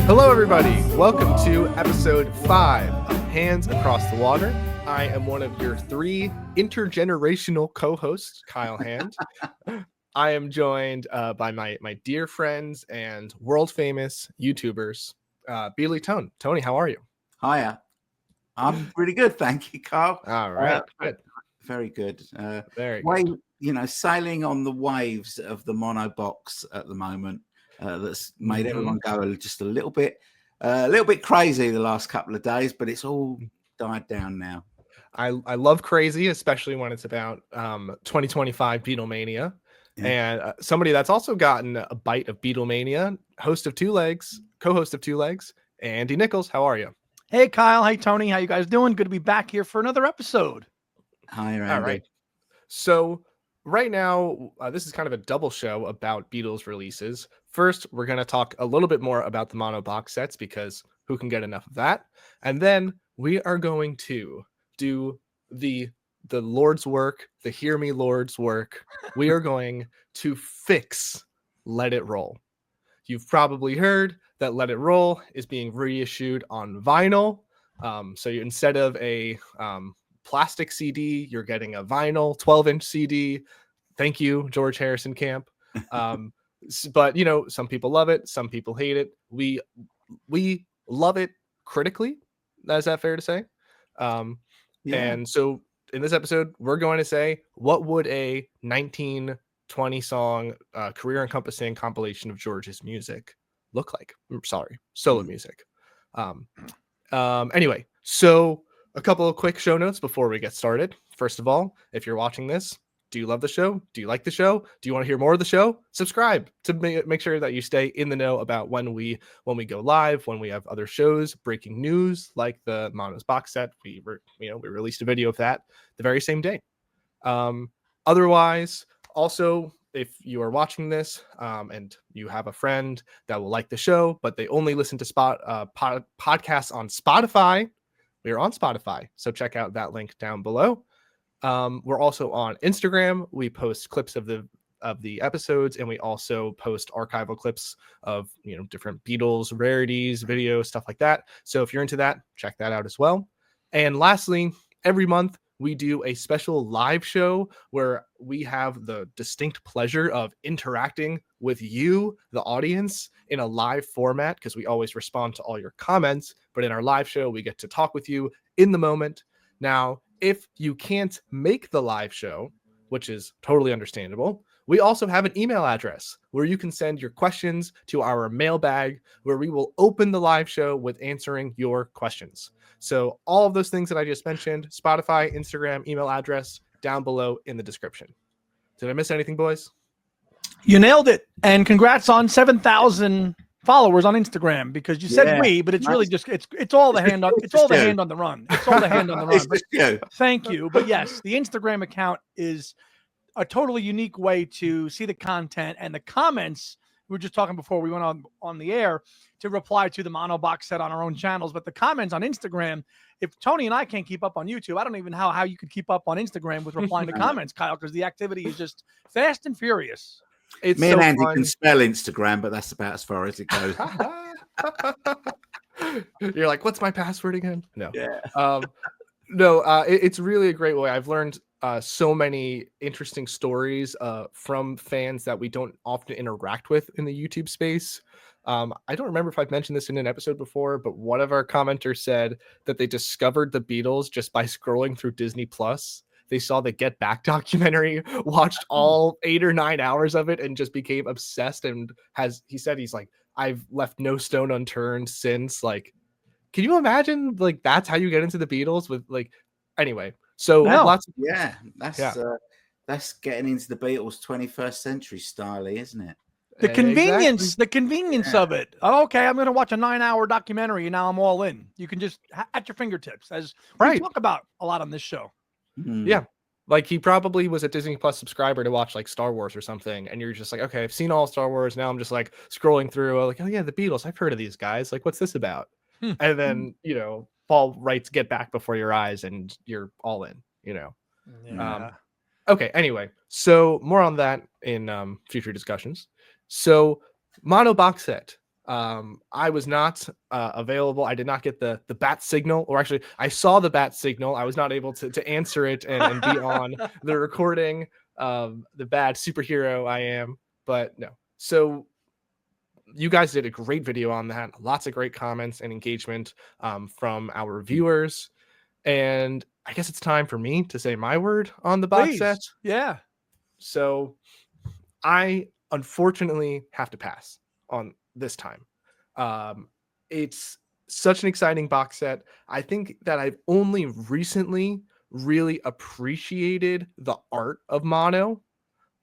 Hello, everybody. Welcome to episode 5 of Hands Across the Water. I am one of your 3 intergenerational co-hosts, Kyle Hand. I am joined by my dear friends and world-famous YouTubers, Beely Tone. Tony, how are you? Hiya. I'm really good, thank you, Carl. All right, good. Very good. Very good. Sailing on the waves of the mono box at the moment. That's made everyone go just a little bit crazy the last couple of days, but it's all died down now. I love crazy, especially when it's about 2025 Beatlemania. Yeah. And somebody that's also gotten a bite of Beatlemania, co-host of Two Legs, Andy Nichols. How are you? Hey, Kyle. Hey, Tony. How you guys doing? Good to be back here for another episode. Hi, Andy. All right. So right now, this is kind of a double show about Beatles releases. First, we're going to talk a little bit more about the mono box sets because who can get enough of that? And then we are going to do the Lord's work, the Hear Me Lord's work. We are going to fix Let It Roll. You've probably heard that Let It Roll is being reissued on vinyl. So instead of a plastic CD, you're getting a vinyl 12-inch CD. Thank you, George Harrison Camp. But some people love it, some people hate it. We love it critically. Is that fair to say? Yeah. And so in this episode, we're going to say, what would a 1920 song career encompassing compilation of George's music look like? Solo music. Anyway, so a couple of quick show notes before we get started. First of all, if you're watching this, do you love the show? Do you like the show? Do you want to hear more of the show? Subscribe to make sure that you stay in the know about when we go live, when we have other shows, breaking news like the Mono's box set. We released a video of that the very same day. Otherwise, also, if you are watching this and you have a friend that will like the show, but they only listen to podcasts on Spotify, we are on Spotify. So check out that link down below. We're also on Instagram. We post clips of the episodes, and we also post archival clips of different Beatles rarities, videos, stuff like that. So if you're into that, check that out as well. And lastly, every month we do a special live show where we have the distinct pleasure of interacting with you, the audience, in a live format because we always respond to all your comments. But in our live show, we get to talk with you in the moment. Now, if you can't make the live show, which is totally understandable, we also have an email address where you can send your questions to our mailbag, where we will open the live show with answering your questions. So all of those things that I just mentioned, Spotify, Instagram, email address, down below in the description. Did I miss anything, boys? You nailed it. And congrats on 7,000 followers on Instagram, because you said we, but it's really just it's all the hand on the hand on the run. It's all the hand on the run. But thank you. But yes, the Instagram account is a totally unique way to see the content and the comments. We were just talking before we went on the air to reply to the mono box set on our own channels, but the comments on Instagram, if Tony and I can't keep up on YouTube, I don't even know how you could keep up on Instagram with replying to comments, Kyle, because the activity is just fast and furious. It's Me and Andy can spell Instagram, but that's about as far as it goes. You're like, what's my password again? No. Yeah. It's really a great way. I've learned so many interesting stories from fans that we don't often interact with in the YouTube space. I don't remember if I've mentioned this in an episode before, but one of our commenters said that they discovered the Beatles just by scrolling through Disney Plus. They saw the Get Back documentary, watched all 8 or 9 hours of it, and just became obsessed. And he's like, I've left no stone unturned since. Like, can you imagine? Like, that's how you get into the Beatles with anyway. So that's getting into the Beatles 21st century style, isn't it? The convenience of it. Oh, okay, I'm going to watch a 9-hour documentary, and now I'm all in. You can just at your fingertips, as we talk about a lot on this show. Yeah, like he probably was a Disney Plus subscriber to watch like Star Wars or something, and you're just like, okay, I've seen all Star Wars. Now I'm just like scrolling through, like, oh yeah, the Beatles. I've heard of these guys. Like, what's this about? And then Paul writes Get Back before your eyes, and you're all in. Yeah. Okay. Anyway, so more on that in future discussions. So mono box set. I was not available. I did not get the bat signal, or actually I saw the bat signal. I was not able to answer it and be on the recording. The bad superhero I am, but no. So you guys did a great video on that. Lots of great comments and engagement from our viewers. And I guess it's time for me to say my word on the box set. Yeah. So I unfortunately have to pass on this time. It's such an exciting box set. I think that I've only recently really appreciated the art of mono.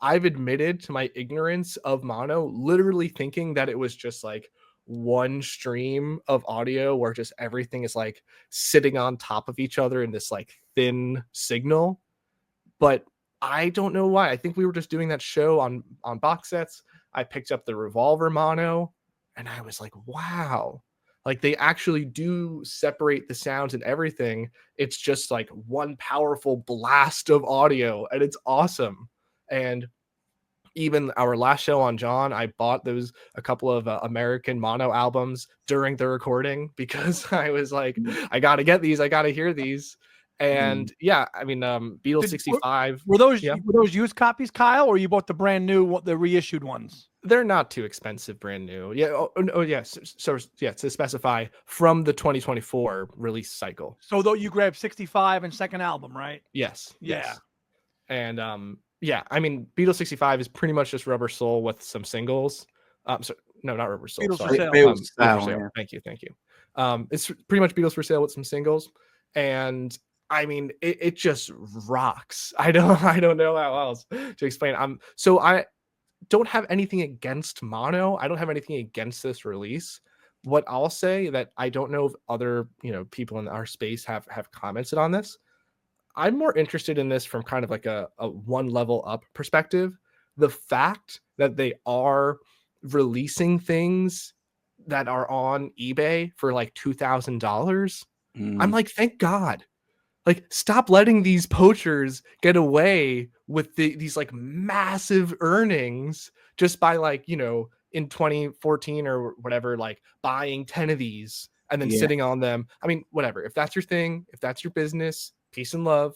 I've admitted to my ignorance of mono, literally thinking that it was just like one stream of audio where just everything is like sitting on top of each other in this like thin signal. But I don't know why. I think we were just doing that show on box sets. I picked up the Revolver mono and I was like, wow, like they actually do separate the sounds and everything. It's just like one powerful blast of audio and it's awesome. And even our last show on John, I bought a couple of American mono albums during the recording because I was like, I got to get these. I got to hear these. And yeah, I mean, Beatles 65. Were those used copies, Kyle, or you bought the brand new, the reissued ones? They're not too expensive, brand new. Yeah. Oh yes. So yeah, to specify, from the 2024 release cycle. So though you grabbed 65 and second album, right? Yes. Yeah. Yes. And yeah, I mean, Beatles 65 is pretty much just Rubber Soul with some singles. So no, not Rubber Soul. Beatles sorry. for Sale. Beatles for Sale. Yeah. Thank you. It's pretty much Beatles for Sale with some singles, and I mean, it just rocks. I don't know how else to explain. So I don't have anything against mono. I don't have anything against this release. What I'll say that I don't know if other people in our space have commented on this. I'm more interested in this from kind of like a one level up perspective. The fact that they are releasing things that are on eBay for like $2,000, I'm like, thank God. Like, stop letting these poachers get away with these like massive earnings just by like, in 2014 or whatever, like buying 10 of these and then sitting on them. I mean, whatever. If that's your thing, if that's your business, peace and love.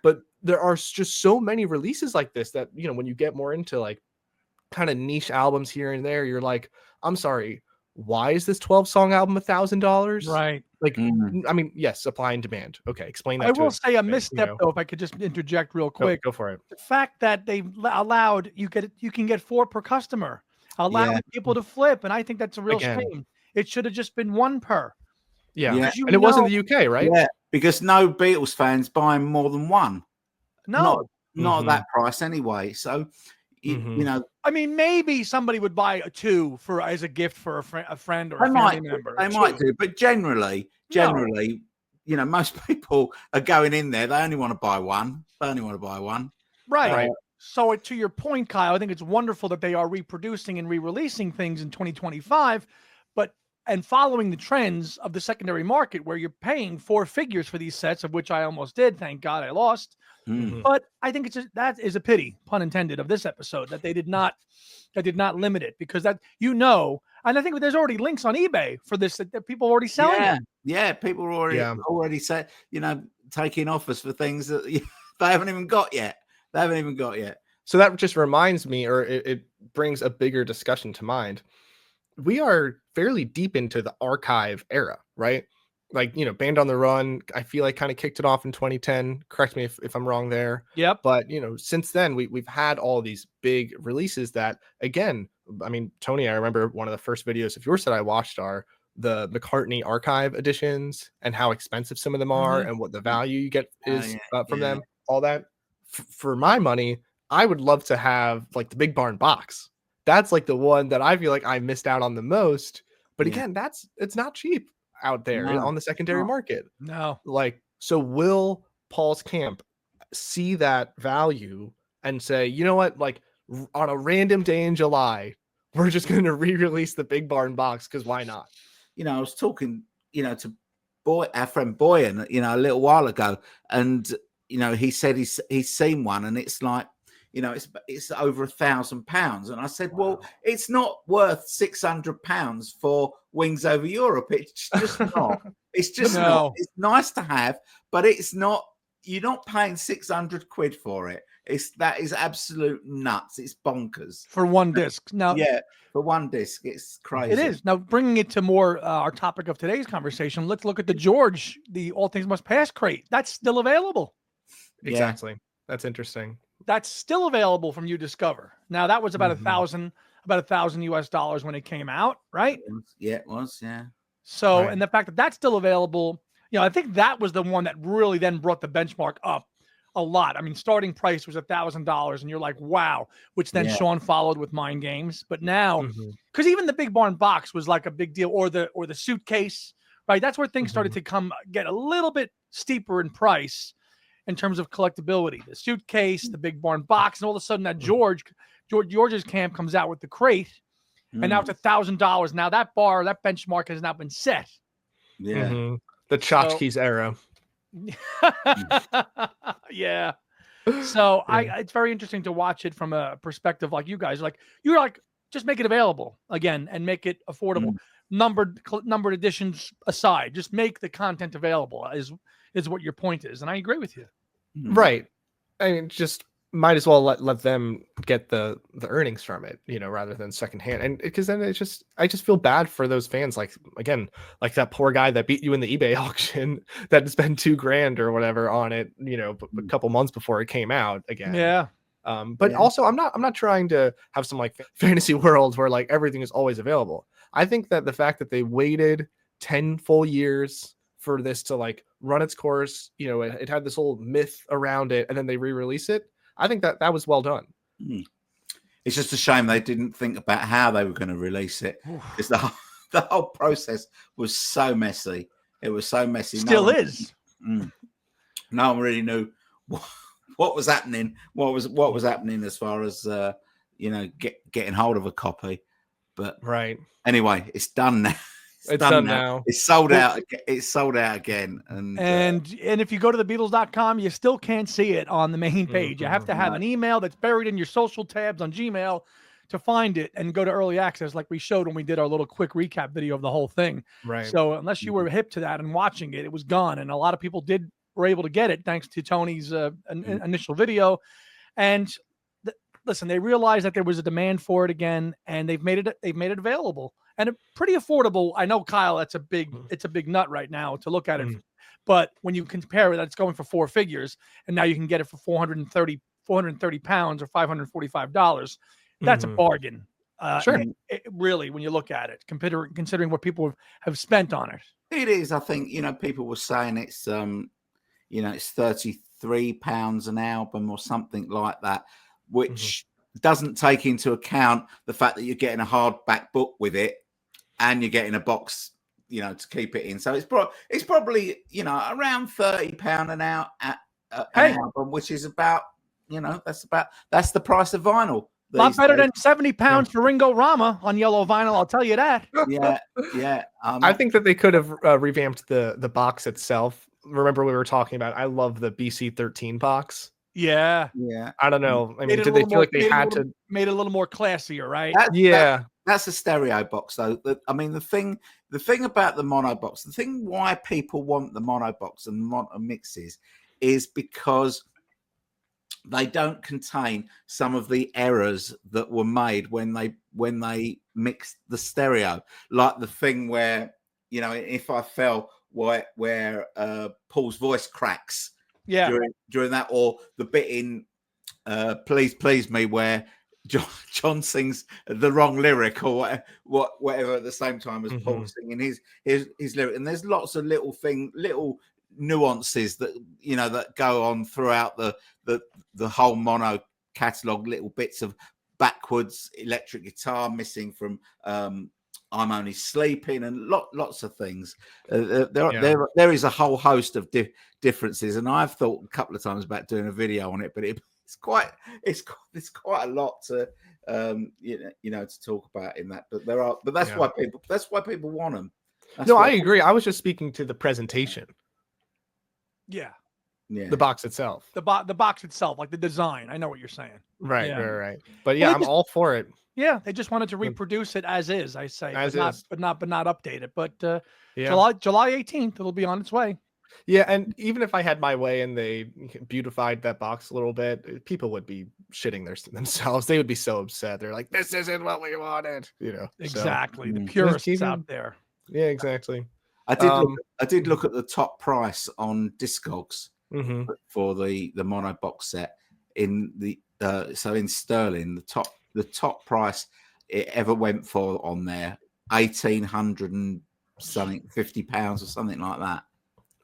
But there are just so many releases like this that, when you get more into like kind of niche albums here and there, you're like, I'm sorry, why is this 12-song album $1,000? Right. Like, I mean, yes, supply and demand. Okay, explain that. I will say a misstep though, if I could just interject real quick. Go for it. The fact that they allowed you can get 4 per customer, allowing people to flip, and I think that's a real shame. It should have just been 1 per. Yeah. And it wasn't the UK, right? Yeah, because no Beatles fans buying more than 1. No, not at that price anyway. So, I mean, maybe somebody would buy 2 as a gift for a friend or a family member. They might do, but generally, most people are going in there. They only want to buy 1. Right. So to your point, Kyle, I think it's wonderful that they are reproducing and re-releasing things in 2025, and following the trends of the secondary market where you're paying 4 figures for these sets, of which I almost did. Thank God I lost. But I think that is a pity, pun intended, of this episode that they did not limit it, because that, and I think there's already links on eBay for this that people are already selling. Yeah, people are already said, taking offers for things that they haven't even got yet. So that just reminds me, or it brings a bigger discussion to mind. We are fairly deep into the archive era, right? Like, Band on the Run, I feel like kind of kicked it off in 2010. Correct me if I'm wrong there. Yep. But, since then we've had all these big releases that, again, I mean, Tony, I remember one of the first videos of yours that I watched are the McCartney archive editions and how expensive some of them are and what the value you get is from them, all that. For my money, I would love to have like the Big Barn box. That's like the one that I feel like I missed out on the most. But again, it's not cheap out there on the secondary market. No. Like, so will Paul's Camp see that value and say, you know what, like on a random day in July, we're just going to re-release the Big Barn box because why not? I was talking, to our friend Boyan, a little while ago, and he said he's seen one, and it's like, it's over £1,000. And I said, well, it's not worth £600 for Wings Over Europe. It's just not. It's just not. It's nice to have, but it's not. You're not paying 600 quid for it. That is absolute nuts. It's bonkers for one disc. Now, for one disc, it's crazy. It is. Now, bringing it to more our topic of today's conversation, let's look at the George, the All Things Must Pass crate. That's still available. Exactly. That's interesting. That's still available from You Discover. Now, that was about $1,000 US when it came out, right? Yeah, it was. Yeah. So, and the fact that that's still available, I think that was the one that really then brought the benchmark up a lot. I mean, starting price was $1,000, and you're like, wow. Which then Sean followed with Mind Games. But now, because even the Big Barn box was like a big deal, or the suitcase, right? That's where things started to get a little bit steeper in price in terms of collectability. The suitcase, the Big Barn box, and all of a sudden that George's camp comes out with the crate, and now it's $1,000. Now that benchmark has now been set. Yeah. The tchotchkes era. Yeah. So it's very interesting to watch it from a perspective like you guys. You're like, just make it available again and make it affordable. Numbered editions aside, just make the content available is what your point is. And I agree with you. Right. I mean, just might as well let them get the earnings from it, rather than secondhand. And because then I just feel bad for those fans. Like, again, like that poor guy that beat you in the eBay auction that spent $2,000 or whatever on it, a couple months before it came out again. Yeah. But also I'm not trying to have some like fantasy world where like everything is always available. I think that the fact that they waited 10 full years for this to like run its course, it had this whole myth around it, and then they re-release it. I think that was well done. It's just a shame they didn't think about how they were going to release it. Because the whole process was so messy. It was so messy. Still is. No one really knew what was happening. What was happening as far as getting hold of a copy. But anyway, it's done now. It's done now. It's sold out. It's sold out again. And if you go to thebeatles.com, you still can't see it on the main page. You have to have an email that's buried in your social tabs on Gmail to find it and go to early access, like we showed when we did our little quick recap video of the whole thing. Right. So unless you were hip to that and watching it, it was gone. And a lot of people were able to get it thanks to Tony's initial video. And listen, they realized that there was a demand for it again, and they've made it available. And pretty affordable. I know, Kyle, it's a big nut right now to look at it. But when you compare it, that's going for 4 figures, and now you can get it for 430 pounds or $545. That's a bargain. Sure. Really, when you look at it, considering what people have spent on it. It is. I think, people were saying it's, it's £33 an album or something like that, which doesn't take into account the fact that you're getting a hardback book with it, and you're getting a box, to keep it in. So it's probably around £30 an hour an album, which is about that's the price of vinyl. A lot better than £70 for Ringo Rama on yellow vinyl. I'll tell you that. Yeah. I think that they could have revamped the box itself. Remember we were talking about, I love the BC13 box. Yeah. I don't know. I mean, did they feel like they had to made it a little more classier, right? That's a stereo box, though. I mean, the thing about the mono box, the thing why people want the mono box and mono mixes is because they don't contain some of the errors that were made when they mixed the stereo, like the thing where If I Fell, where Paul's voice cracks. Yeah. During that, or the bit in Please Please Me where John sings the wrong lyric or whatever at the same time as Paul singing his lyric. And there's lots of little nuances that that go on throughout the whole mono catalog, little bits of backwards electric guitar missing from I'm Only Sleeping, and lots of things. There is a whole host of differences, and I've thought a couple of times about doing a video on it, but it's quite a lot to to talk about in that. But that's why people want them. I agree. I was just speaking to the presentation. Yeah. Yeah. The box itself. The box itself, like the design. I know what you're saying. Right, Yeah. right. But yeah, I'm all for it. Yeah, they just wanted to reproduce it as is, I say, As but not update it. But yeah. July 18th, it'll be on its way. Yeah, and even if I had my way and they beautified that box a little bit, people would be shitting themselves. They would be so upset. They're like, "This isn't what we wanted," you know. Exactly, the Just purists out there. Yeah, exactly. I did look at the top price on Discogs for the mono box set in the so in sterling, the top price it ever went for on there, 1,800 and something, £50 or something like that.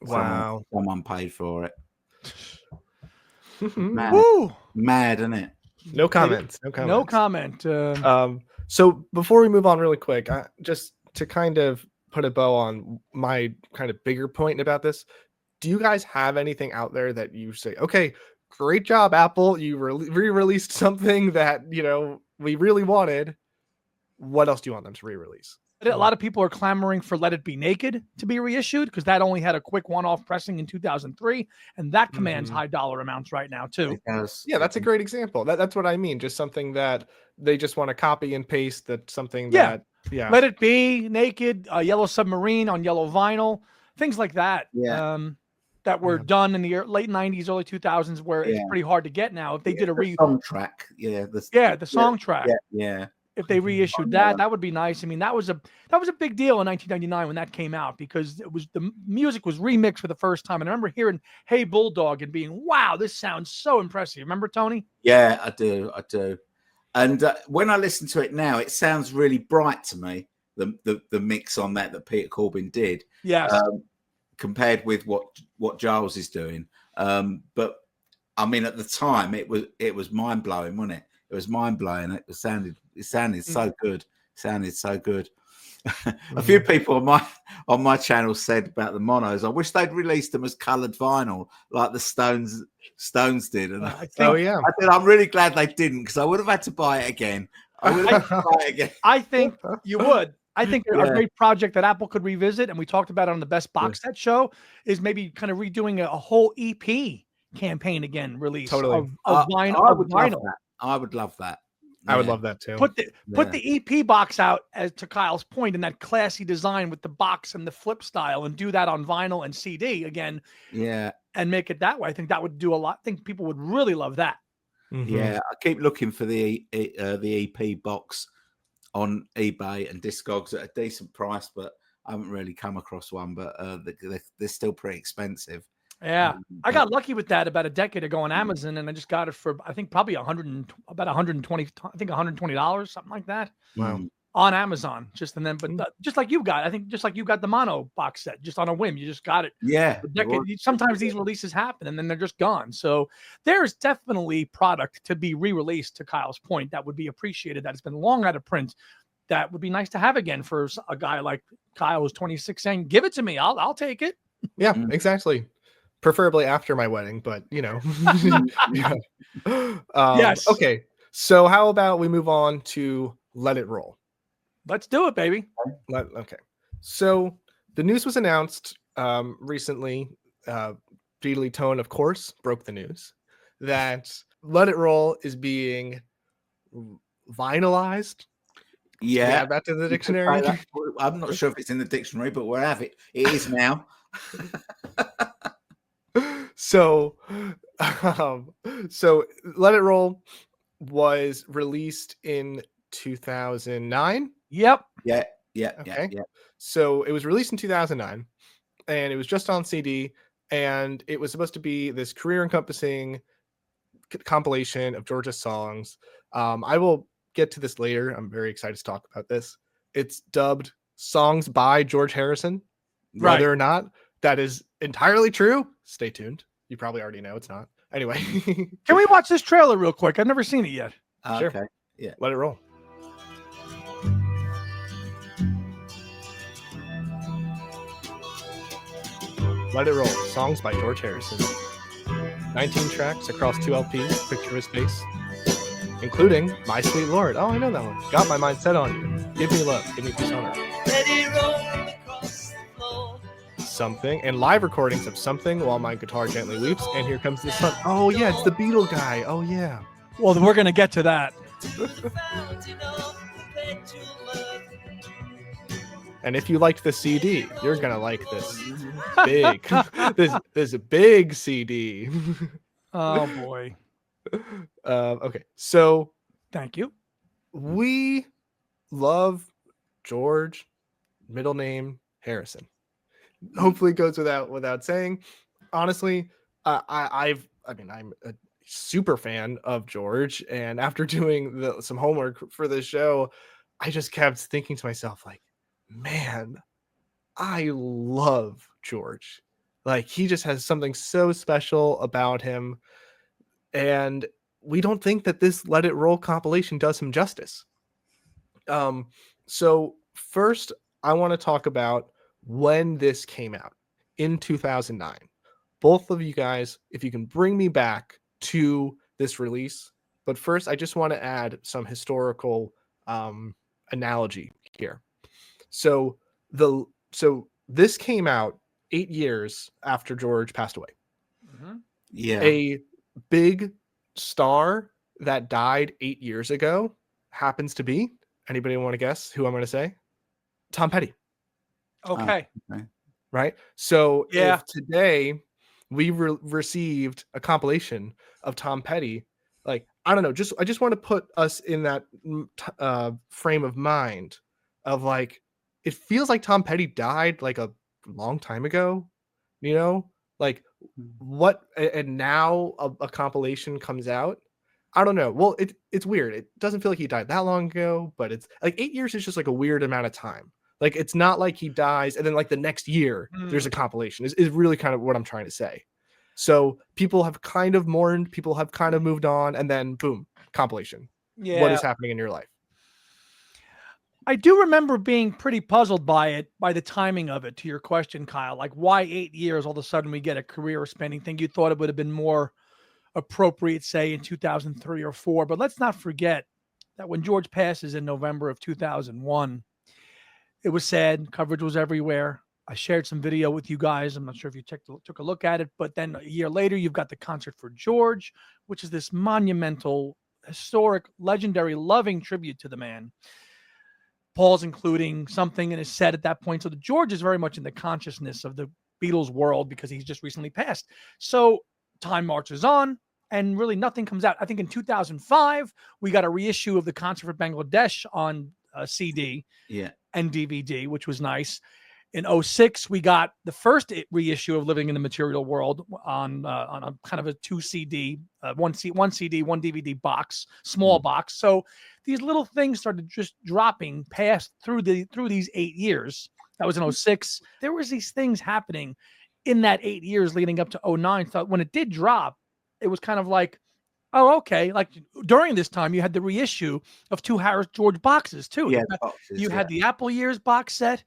Wow. Someone paid for it. Mad, isn't it? No comments. No comment. So before we move on really quick, just to kind of put a bow on my kind of bigger point about this, do you guys have anything out there that you say, okay, great job, Apple, you re-released something that, you know, we really wanted. What else do you want them to re-release? A lot of people are clamoring for Let It Be Naked to be reissued because that only had a quick one-off pressing in 2003, and that commands high dollar amounts right now too. Yeah, that's a great example. That's what I mean. Just something that they just want to copy and paste. That's something that Let It Be Naked, Yellow Submarine on yellow vinyl, things like that. Yeah. That were done in the late 90s, early 2000s, where it's pretty hard to get now. If they did a song track, the song track, yeah. If they reissued that would be nice. I mean, that was a big deal in 1999 when that came out because the music was remixed for the first time. And I remember hearing "Hey Bulldog" and being, "Wow, this sounds so impressive." Remember, Tony? Yeah, I do. And when I listen to it now, it sounds really bright to me. The mix on that Peter Corbin did, yes, compared with what Giles is doing. But I mean, at the time, it was mind blowing, wasn't it? It was mind blowing. It sounded so good. Sounded so good. A few people on my channel said about the monos, I wish they'd released them as coloured vinyl like the Stones did. And I said I'm really glad they didn't because I would have had to buy it again. I think you would. I think a great project that Apple could revisit, and we talked about it on the Best Box Set show, is maybe kind of redoing a whole EP campaign again, release of vinyl. I would love that. I would love that too. Put the EP box out, as to Kyle's point, in that classy design with the box and the flip style, and do that on vinyl and CD again. Yeah, and make it that way. I think that would do a lot. I think people would really love that. Yeah, I keep looking for the EP box on eBay and Discogs at a decent price, but I haven't really come across one. But they're still pretty expensive. Yeah, I got lucky with that about a decade ago on Amazon, and I just got it for I think probably about $120, something like that. Wow. On Amazon, just like you got, I think just like you got the mono box set, just on a whim, you just got it. Yeah. Sometimes these releases happen and then they're just gone. So there's definitely product to be re-released, to Kyle's point, that would be appreciated, that it's been long out of print. That would be nice to have again for a guy like Kyle who's 26 saying, "Give it to me, I'll take it." Yeah, exactly. Preferably after my wedding, but you know. Yes. Okay. So how about we move on to Let It Roll? Let's do it, baby. Okay. So the news was announced recently. Deedly Tone, of course, broke the news that Let It Roll is being vinylized. Yeah. Add that to the dictionary. I'm not sure if it's in the dictionary, but we'll have it. It is now. So Let It Roll was released in 2009. Yep. Yeah. Okay. Yeah. So it was released in 2009, and it was just on CD, and it was supposed to be this career-encompassing compilation of George's songs. I will get to this later. I'm very excited to talk about this. It's dubbed Songs by George Harrison. Right. Whether or not that is entirely true, stay tuned. You probably already know it's not. Anyway. Can we watch this trailer real quick? I've never seen it yet. Sure. Okay. Yeah. Let it roll. Let It Roll, songs by George Harrison. 19 tracks across 2 LPs, picture of his face, including My Sweet Lord. Oh, I know that one. Got My Mind Set on You. Give Me Love, Give Me Peace on Earth. Let it roll across the floor. Something and live recordings of Something, While My Guitar Gently Weeps, and Here Comes the Sun. Oh yeah, it's the Beatle guy. Oh yeah. Well, we're gonna get to that. And if you liked the CD, you're gonna like this big, this big CD. Oh boy. Okay, so Thank you. we love George, middle name Harrison. Hopefully, it goes without saying. Honestly, I'm a super fan of George, and after doing some homework for this show, I just kept thinking to myself, like, man, I love George. Like, he just has something so special about him, and we don't think that this Let It Roll compilation does him justice. So first, I want to talk about when this came out in 2009. Both of you guys, if you can bring me back to this release. But first, I just want to add some historical analogy here. So this came out 8 years after George passed away. Mm-hmm. Yeah. A big star that died 8 years ago happens to be, anybody want to guess who I'm going to say? Tom Petty. Okay. Okay. Right? So Yeah. if today we received a compilation of Tom Petty, like, I don't know, I just want to put us in that frame of mind of, like, it feels like Tom Petty died like a long time ago, you know, like what, and now a compilation comes out. I don't know. Well, it's weird. It doesn't feel like he died that long ago, but it's like 8 years is just like a weird amount of time. Like, it's not like he dies and then like the next year there's a compilation is really kind of what I'm trying to say. So people have kind of mourned, people have kind of moved on, and then boom, compilation. Yeah. What is happening in your life? I do remember being pretty puzzled by the timing of it, to your question, Kyle. Like, why 8 years all of a sudden we get a career spanning thing? You thought it would have been more appropriate, say, in 2003 or 4. But let's not forget that when George passes in November of 2001, it was sad. Coverage was everywhere. I shared some video with you guys. I'm not sure if you took a look at it, but then a year later, you've got the Concert for George, which is this monumental, historic, legendary, loving tribute to the man. Paul's including something in his set at that point. So the George is very much in the consciousness of the Beatles world because he's just recently passed. So time marches on and really nothing comes out. I think in 2005, we got a reissue of the Concert for Bangladesh on CD and DVD, which was nice. In 2006, we got the first reissue of Living in the Material World on a kind of a 2 CD, one CD, one DVD box, small box. So these little things started just dropping past through these 8 years. That was in 2006. There was these things happening in that 8 years leading up to 2009. So when it did drop, it was kind of like, oh, okay. Like, during this time, you had the reissue of 2 Harris George boxes too. Yeah, you had the Apple Years box set.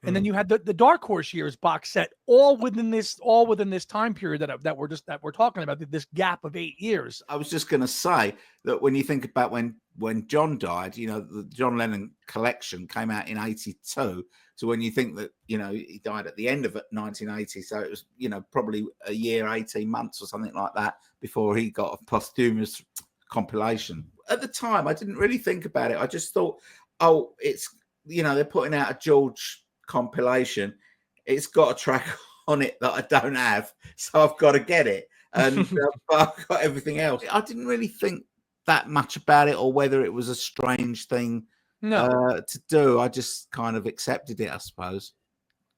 And then you had the Dark Horse Years box set, all within this time period that we're talking about, this gap of 8 years. I was just going to say that when you think about when John died, you know, the John Lennon collection came out in 82. So when you think that, you know, he died at the end of 1980, so it was, you know, probably a year, 18 months or something like that before he got a posthumous compilation. At the time, I didn't really think about it. I just thought, oh, it's, you know, they're putting out a George compilation, it's got a track on it that I don't have, so I've got to get it, and but I've got everything else. I didn't really think that much about it or whether it was a strange thing to do. I just kind of accepted it, I suppose.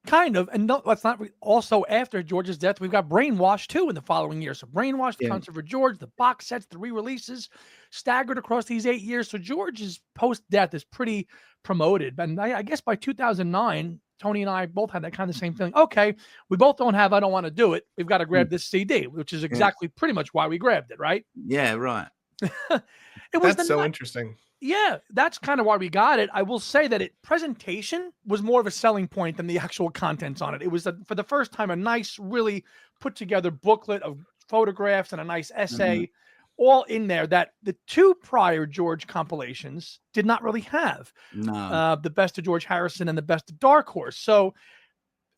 Kind of. And no, let's not also, after George's death, we've got Brainwash too in the following year. So Brainwash, the Concert for George, the box sets, the re-releases staggered across these 8 years. So George's post-death is pretty promoted. And I guess by 2009, Tony and I both had that kind of same feeling. Okay, we both don't have I Don't Want to Do It. We've got to grab this CD, which is exactly pretty much why we grabbed it, right? Yeah, right. That's so interesting. Yeah, that's kind of why we got it. I will say that presentation was more of a selling point than the actual contents on it. It was, for the first time, a nice, really put together booklet of photographs and a nice essay, all in there that the 2 prior George compilations did not really have. No. The Best of George Harrison and the Best of Dark Horse. So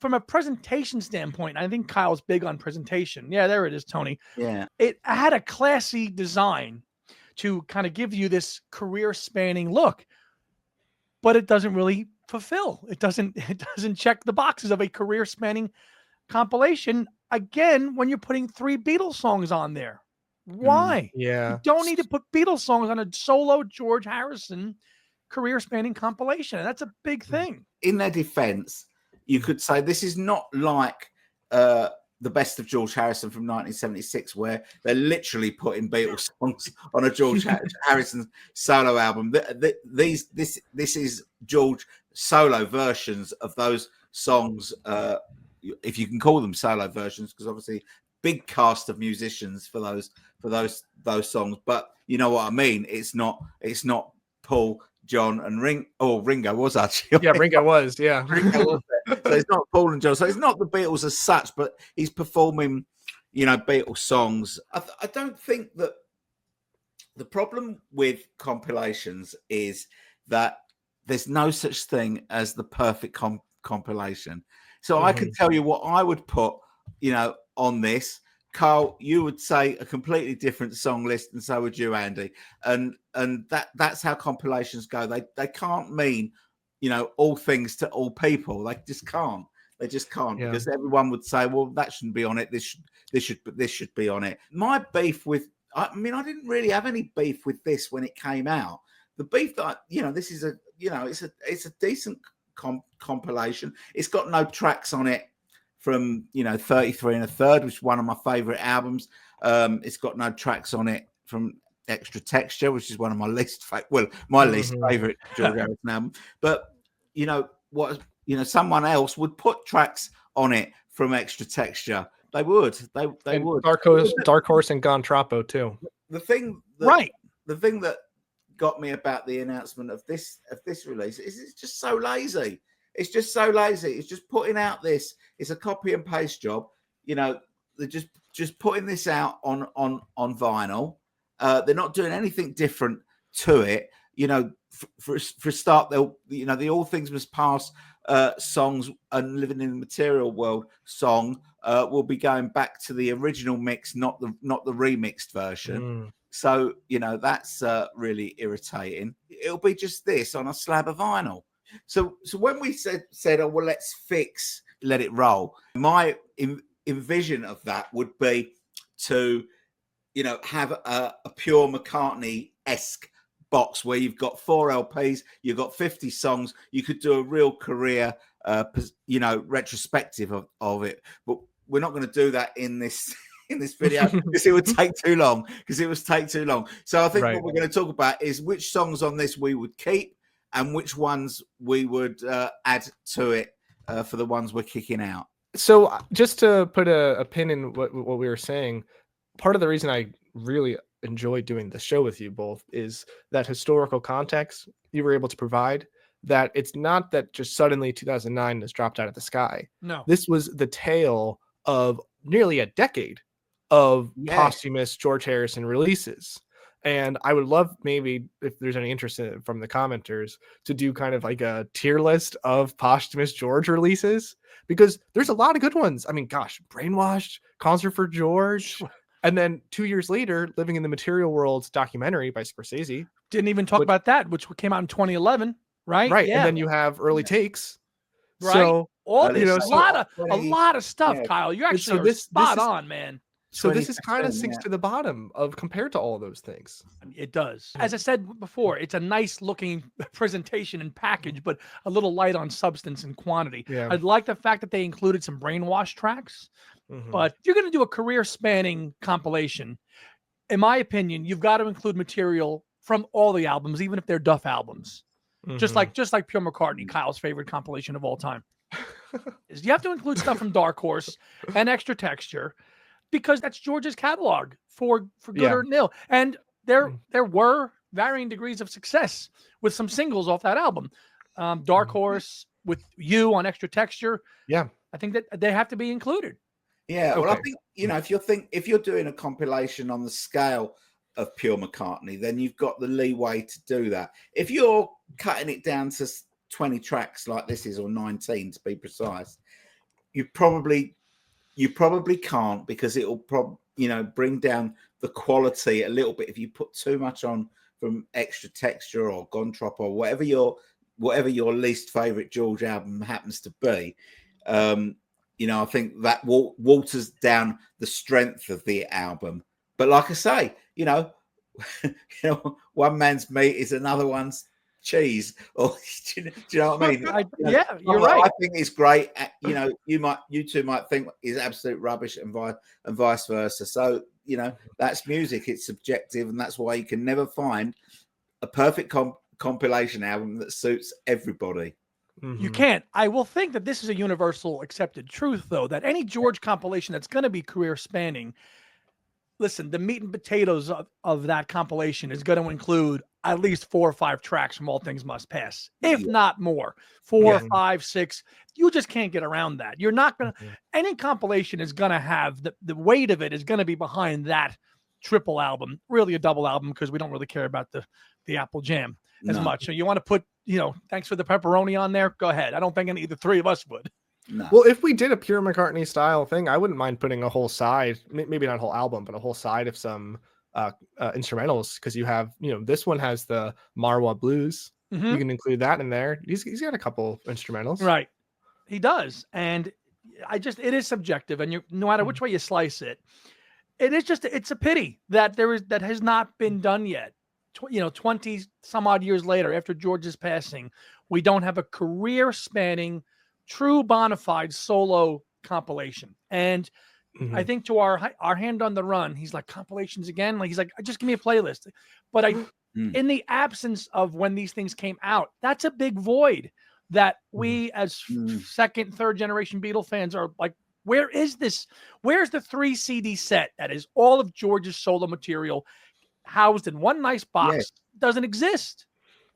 from a presentation standpoint, I think Kyle's big on presentation. Yeah, there it is, Tony. Yeah. It had a classy design to kind of give you this career spanning look, but it doesn't really fulfill. It doesn't check the boxes of a career spanning compilation. Again, when you're putting 3 Beatles songs on there, why? Yeah. You don't need to put Beatles songs on a solo George Harrison career spanning compilation. And that's a big thing. In their defense, you could say this is not like the best of George Harrison from 1976, where they're literally putting Beatles songs on a George Harrison solo album. This is George solo versions of those songs, if you can call them solo versions, because obviously big cast of musicians for those songs. But you know what I mean. It's not Paul, John, and Ringo was actually. Yeah, Ringo was. Yeah, Ringo was there. So it's not Paul and John. So it's not the Beatles as such, but he's performing, Beatles songs. I don't think that the problem with compilations is that there's no such thing as the perfect compilation. So I can tell you what I would put, on this. Carl, you would say a completely different song list, and so would you, Andy. And that's how compilations go. They can't mean, all things to all people. They just can't. Because everyone would say, well, that shouldn't be on it. This should be on it. My beef with, I didn't really have any beef with this when it came out. The beef that this is it's a decent compilation. It's got no tracks on it from 33 1/3, which is one of my favorite albums. It's got no tracks on it from Extra Texture, which is one of my least favorite George Harrison album. But someone else would put tracks on it from Extra Texture. They would. They would. Dark Horse and Gone Troppo too. The thing that got me about the announcement of this release is it's just so lazy. It's just so lazy. It's just putting out this. It's a copy and paste job. They're just putting this out on vinyl. They're not doing anything different to it. For a start, they'll the All Things Must Pass songs and Living in the Material World song will be going back to the original mix, not the remixed version. So that's really irritating. It'll be just this on a slab of vinyl. So when we said, oh well, let's let it roll. My envision of that would be to have a pure McCartney-esque box where you've got 4 LPs, you've got 50 songs. You could do a real career retrospective of it, but we're not going to do that in this video because it would take too long. So I think what we're going to talk about is which songs on this we would keep and which ones we would add to it for the ones we're kicking out. So just to put a pin in what we were saying, part of the reason I really enjoy doing the show with you both is that historical context you were able to provide, that it's not that just suddenly 2009 has dropped out of the sky. No. This was the tale of nearly a decade of posthumous George Harrison releases. And I would love, maybe if there's any interest in it from the commenters, to do kind of like a tier list of posthumous George releases, because there's a lot of good ones. I mean, gosh, Brainwashed, Concert for George, and then 2 years later, Living in the Material World documentary by Scorsese. Didn't even talk about that, which came out in 2011, right? Right, yeah. And then you have Early Takes. Right. So a lot of stuff, Kyle. You're actually spot on, man. So this is kind of sinks to the bottom of compared to all of those things. It does. As I said before, it's a nice looking presentation and package, but a little light on substance and quantity. Yeah. I like the fact that they included some Brainwash tracks, but if you're going to do a career spanning compilation, in my opinion, you've got to include material from all the albums, even if they're Duff albums. Just like Pure McCartney, Kyle's favorite compilation of all time. You have to include stuff from Dark Horse and Extra Texture, because that's George's catalog for good or nil. And there were varying degrees of success with some singles off that album. Dark Horse with You on Extra Texture. Yeah. I think that they have to be included. Yeah. Well, I think, if you're doing a compilation on the scale of Pure McCartney, then you've got the leeway to do that. If you're cutting it down to 20 tracks like this is, or 19 to be precise, you probably can't, because it'll bring down the quality a little bit if you put too much on from Extra Texture or Gontrop or whatever your least favorite George album happens to be. I think that waters down the strength of the album. But like I say, one man's meat is another one's cheese. Or do you know what I mean? Yeah, you're right. I think it's great. You two might think is absolute rubbish, and vice versa. So that's music. It's subjective, and that's why you can never find a perfect compilation album that suits everybody. You can't. I will think that this is a universal accepted truth, though, that any George compilation that's going to be career spanning, listen, the meat and potatoes of that compilation is going to include at least 4 or 5 tracks from All Things Must Pass, if not more. 4, 5, 6. You just can't get around that. You're not going to, any compilation is going to have the weight of it is going to be behind that triple album, really a double album, because we don't really care about the Apple Jam as much. So you want to put, thanks for the pepperoni on there, go ahead. I don't think any of the 3 of us would. No. Well, if we did a pure McCartney style thing, I wouldn't mind putting a whole side, maybe not a whole album, but a whole side of some instrumentals, because you have, this one has the Marwa Blues. You can include that in there. He's got a couple instrumentals, right? He does, and it is subjective, and no matter which way you slice it, it's a pity that that has not been done yet. 20 some odd years later, after George's passing, we don't have a career spanning, true bona fide solo compilation. And I think to our hand on the run, he's like, compilations again? Like, he's like, just give me a playlist. But in the absence of when these things came out, that's a big void that we as second, third generation Beatle fans are like, where is this? Where's the 3 CD set that is all of George's solo material housed in one nice box? Yes. Doesn't exist.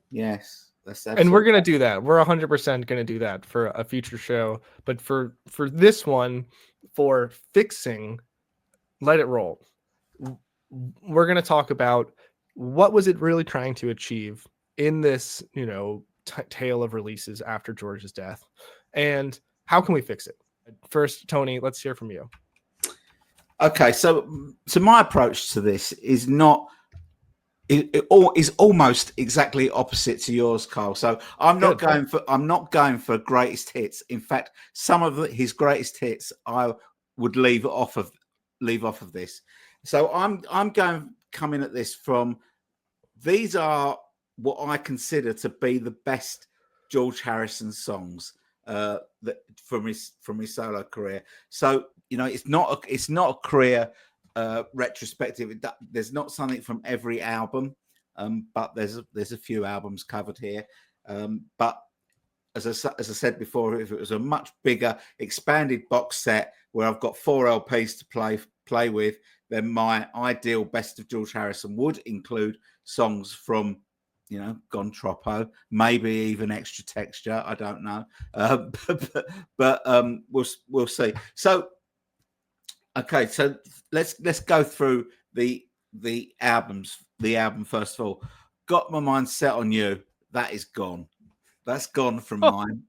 Yes. And we're going to do that. We're 100% going to do that for a future show. But for this one, for fixing Let It Roll, we're going to talk about what was it really trying to achieve in this, tale of releases after George's death, and how can we fix it? First, Tony, let's hear from you. Okay, so my approach to this is not. It is almost exactly opposite to yours, Carl. So I'm not going for greatest hits. In fact, some of his greatest hits I would leave off of this. So I'm coming at this from, these are what I consider to be the best George Harrison songs that from his solo career. So it's not a career retrospective. There's not something from every album, but there's a few albums covered here. But as I said before, if it was a much bigger expanded box set where I've got 4 LPs to play with, then my ideal best of George Harrison would include songs from Gone Troppo, maybe even Extra Texture. I don't know, but we'll see. So. Okay, so let's go through the album first of all. Got My Mind Set on You. That is gone. That's gone from mine.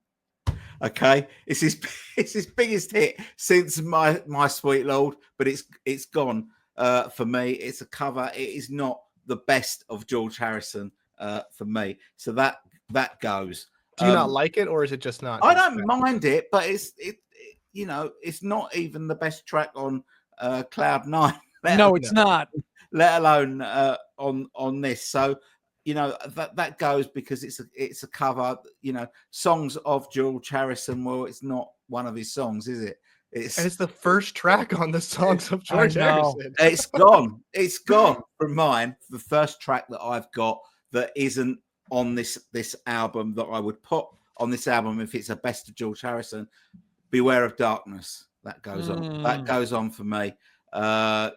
Okay, it's his biggest hit since my Sweet Lord, but it's gone for me. It's a cover. It is not the best of George Harrison for me. So that goes. Do you not like it, or is it just not? I don't mind it, but it's not even the best track on Cloud 9. No, it's not. Let alone on this. So that goes because it's a cover. Songs of George Harrison. Well, it's not one of his songs, is it? It's the first track on the songs of George Harrison. It's gone. It's gone from mine. The first track that I've got that isn't on this album that I would put on this album if it's a best of George Harrison. Beware of Darkness. That goes on. That goes on for me. I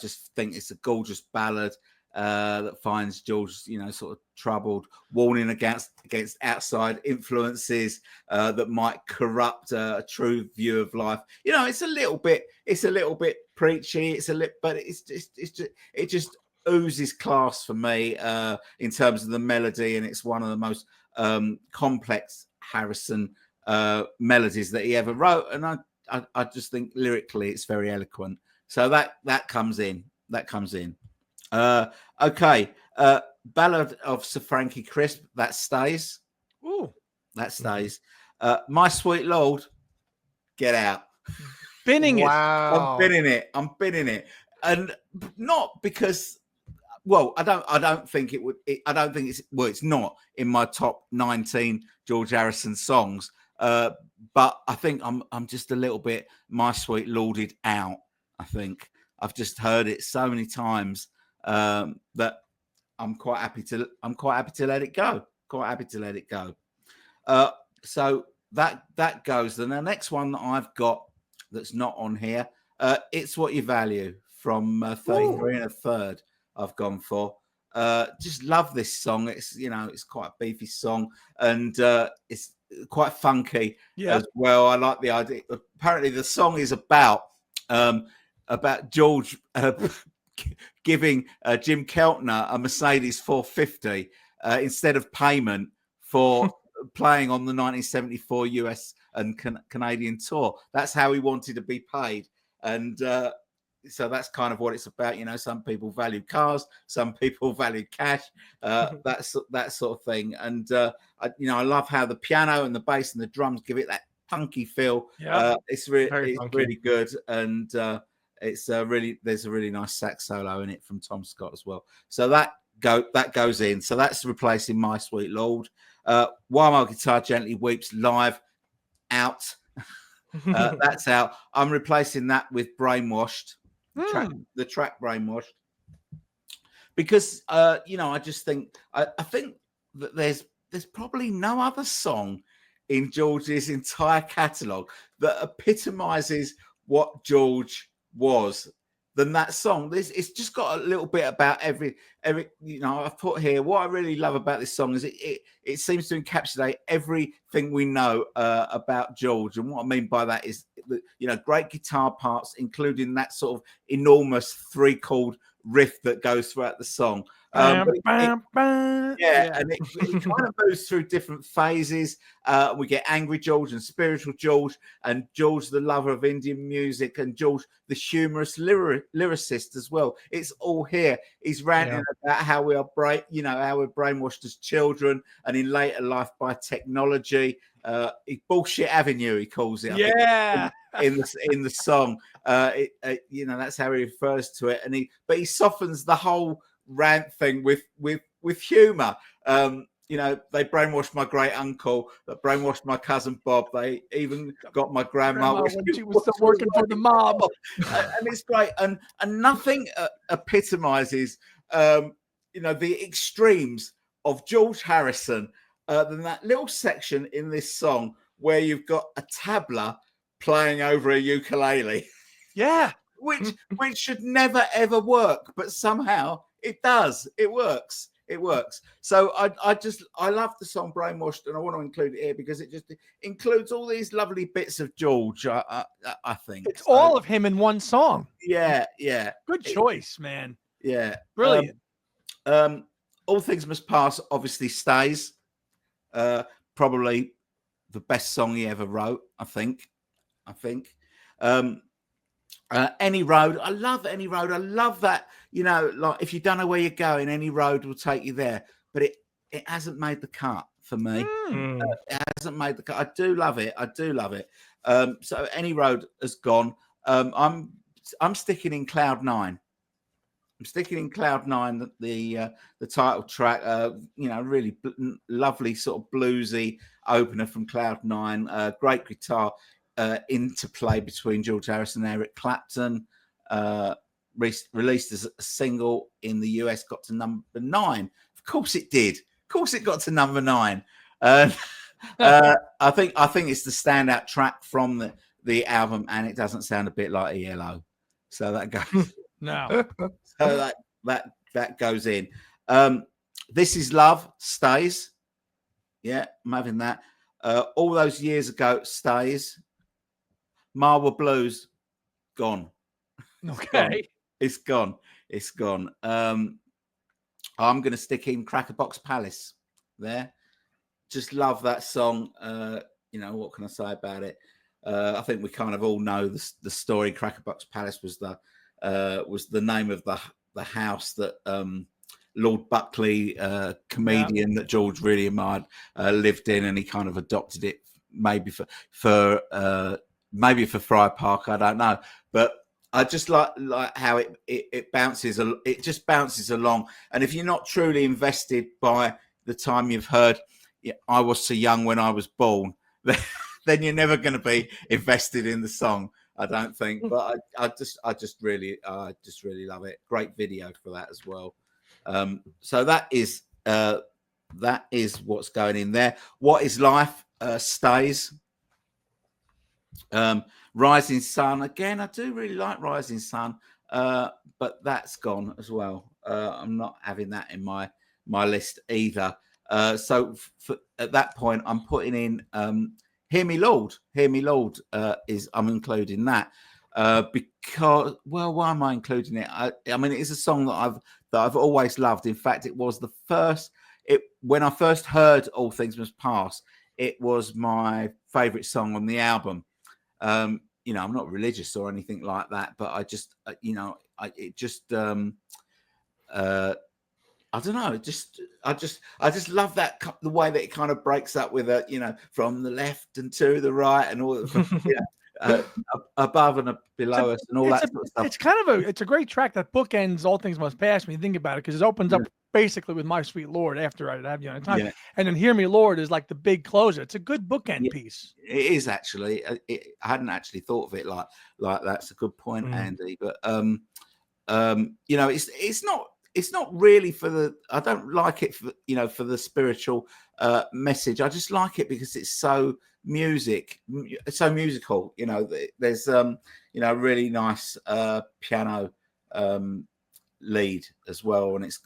just think it's a gorgeous ballad that finds George, sort of troubled, warning against outside influences that might corrupt a true view of life. It's a little bit preachy. But it just oozes class for me in terms of the melody, and it's one of the most complex Harrison melodies that he ever wrote. And I just think lyrically it's very eloquent. So that comes in. Okay. Ballad of Sir Frankie Crisp, that stays. Ooh. That stays. My Sweet Lord, get out. Binning it. Wow. I'm binning it. And not because, well, I don't think it would. I don't think it's, well, it's not in my top 19 George Harrison songs. But I think I'm just a little bit My Sweet Lorded out. I think I've just heard it so many times that I'm quite happy to let it go. So that goes. Then the next one that I've got that's not on here, It's What You Value from 33 and a Third. I've gone for. Just love this song. It's it's quite a beefy song, and it's quite funky as well. I like the idea. Apparently, the song is about George giving Jim Keltner a Mercedes 450 instead of payment for playing on the 1974 US and Canadian tour. That's how he wanted to be paid, and so that's kind of what it's about. Some people value cars, some people value cash, that sort of thing. And I love how the piano and the bass and the drums give it that funky feel. It's really good, and there's a really nice sax solo in it from Tom Scott as well. So that goes in. So that's replacing My Sweet Lord. While My Guitar Gently Weeps live, out. That's out. I'm replacing that with Brainwashed. The track Brainwashed, because I just think I think that there's probably no other song in George's entire catalogue that epitomizes what George was than that song. It's just got a little bit about every I've put here. What I really love about this song is it seems to encapsulate everything we know about George. And what I mean by that is great guitar parts, including that sort of enormous 3-chord riff that goes throughout the song. And it kind of moves through different phases. We get Angry George and Spiritual George, and George the lover of Indian music, and George the humorous lyricist as well. It's all here. He's ranting about how we are how we're brainwashed as children, and in later life by technology. Bullshit Avenue, he calls it. I think, in the song, that's how he refers to it, but he softens the whole rant thing with humor. They brainwashed my great uncle, that brainwashed my cousin Bob. They even got my grandma when she was still working for the mob. And it's great, and nothing epitomizes the extremes of George Harrison than that little section in this song where you've got a tabla playing over a ukulele. Which should never ever work, but somehow it does. It works. So I love the song Brainwashed, and I want to include it here because it just includes all these lovely bits of George. I think it's all of him in one song. Yeah. Good choice, man. Yeah, brilliant. All Things Must Pass obviously stays. Probably the best song he ever wrote. I think. Any Road. I love Any Road. I love that. Like if you don't know where you're going, any road will take you there. But it hasn't made the cut for me. It hasn't made the cut. I do love it. So Any Road has gone. I'm sticking in Cloud 9. The title track. Really lovely sort of bluesy opener from Cloud 9. Great guitar interplay between George Harrison and Eric Clapton. Released as a single in the US, got to number 9. Of course it did. Of course it got to number 9. I think it's the standout track from the album, and it doesn't sound a bit like ELO. So that goes. No. So that goes in. This Is Love stays. Yeah, I'm having that. All Those Years Ago stays. Marble Blues gone. Okay. It's gone. I'm going to stick in Crackerbox Palace there. Just love that song. What can I say about it? I think we kind of all know the story. Crackerbox Palace was the name of the house that Lord Buckley, comedian that George really admired, lived in, and he kind of adopted it maybe for Friar Park, I don't know, but I just like how it bounces. It just bounces along, and if you're not truly invested by the time you've heard, I was so young when I was born, then you're never going to be invested in the song, I don't think. But I just really love it. Great video for that as well. So that is what's going in there. What is life stays. Rising Sun, again, I do really like Rising Sun, but that's gone as well. I'm not having that in my list either. So at that point, I'm putting in Hear Me Lord. Hear Me Lord I'm including that because, well, why am I including it? I mean, it is a song that I've always loved. In fact, it was the first. When I first heard All Things Must Pass, it was my favourite song on the album. I'm not religious or anything like that, but I just, I don't know. I just love that the way that it kind of breaks up with from the left and to the right and all, above and below us and all that sort of stuff. It's kind of it's a great track that bookends All Things Must Pass when you think about it, because it opens up basically with My Sweet Lord after I'd have you on time, and then Hear Me Lord is like the big closer. It's a good bookend piece. It is actually. I hadn't actually thought of it like that. That's a good point, Andy. But it's not really for the. I don't like it for for the spiritual message. I just like it because it's so musical. There's really nice piano lead as well, and it's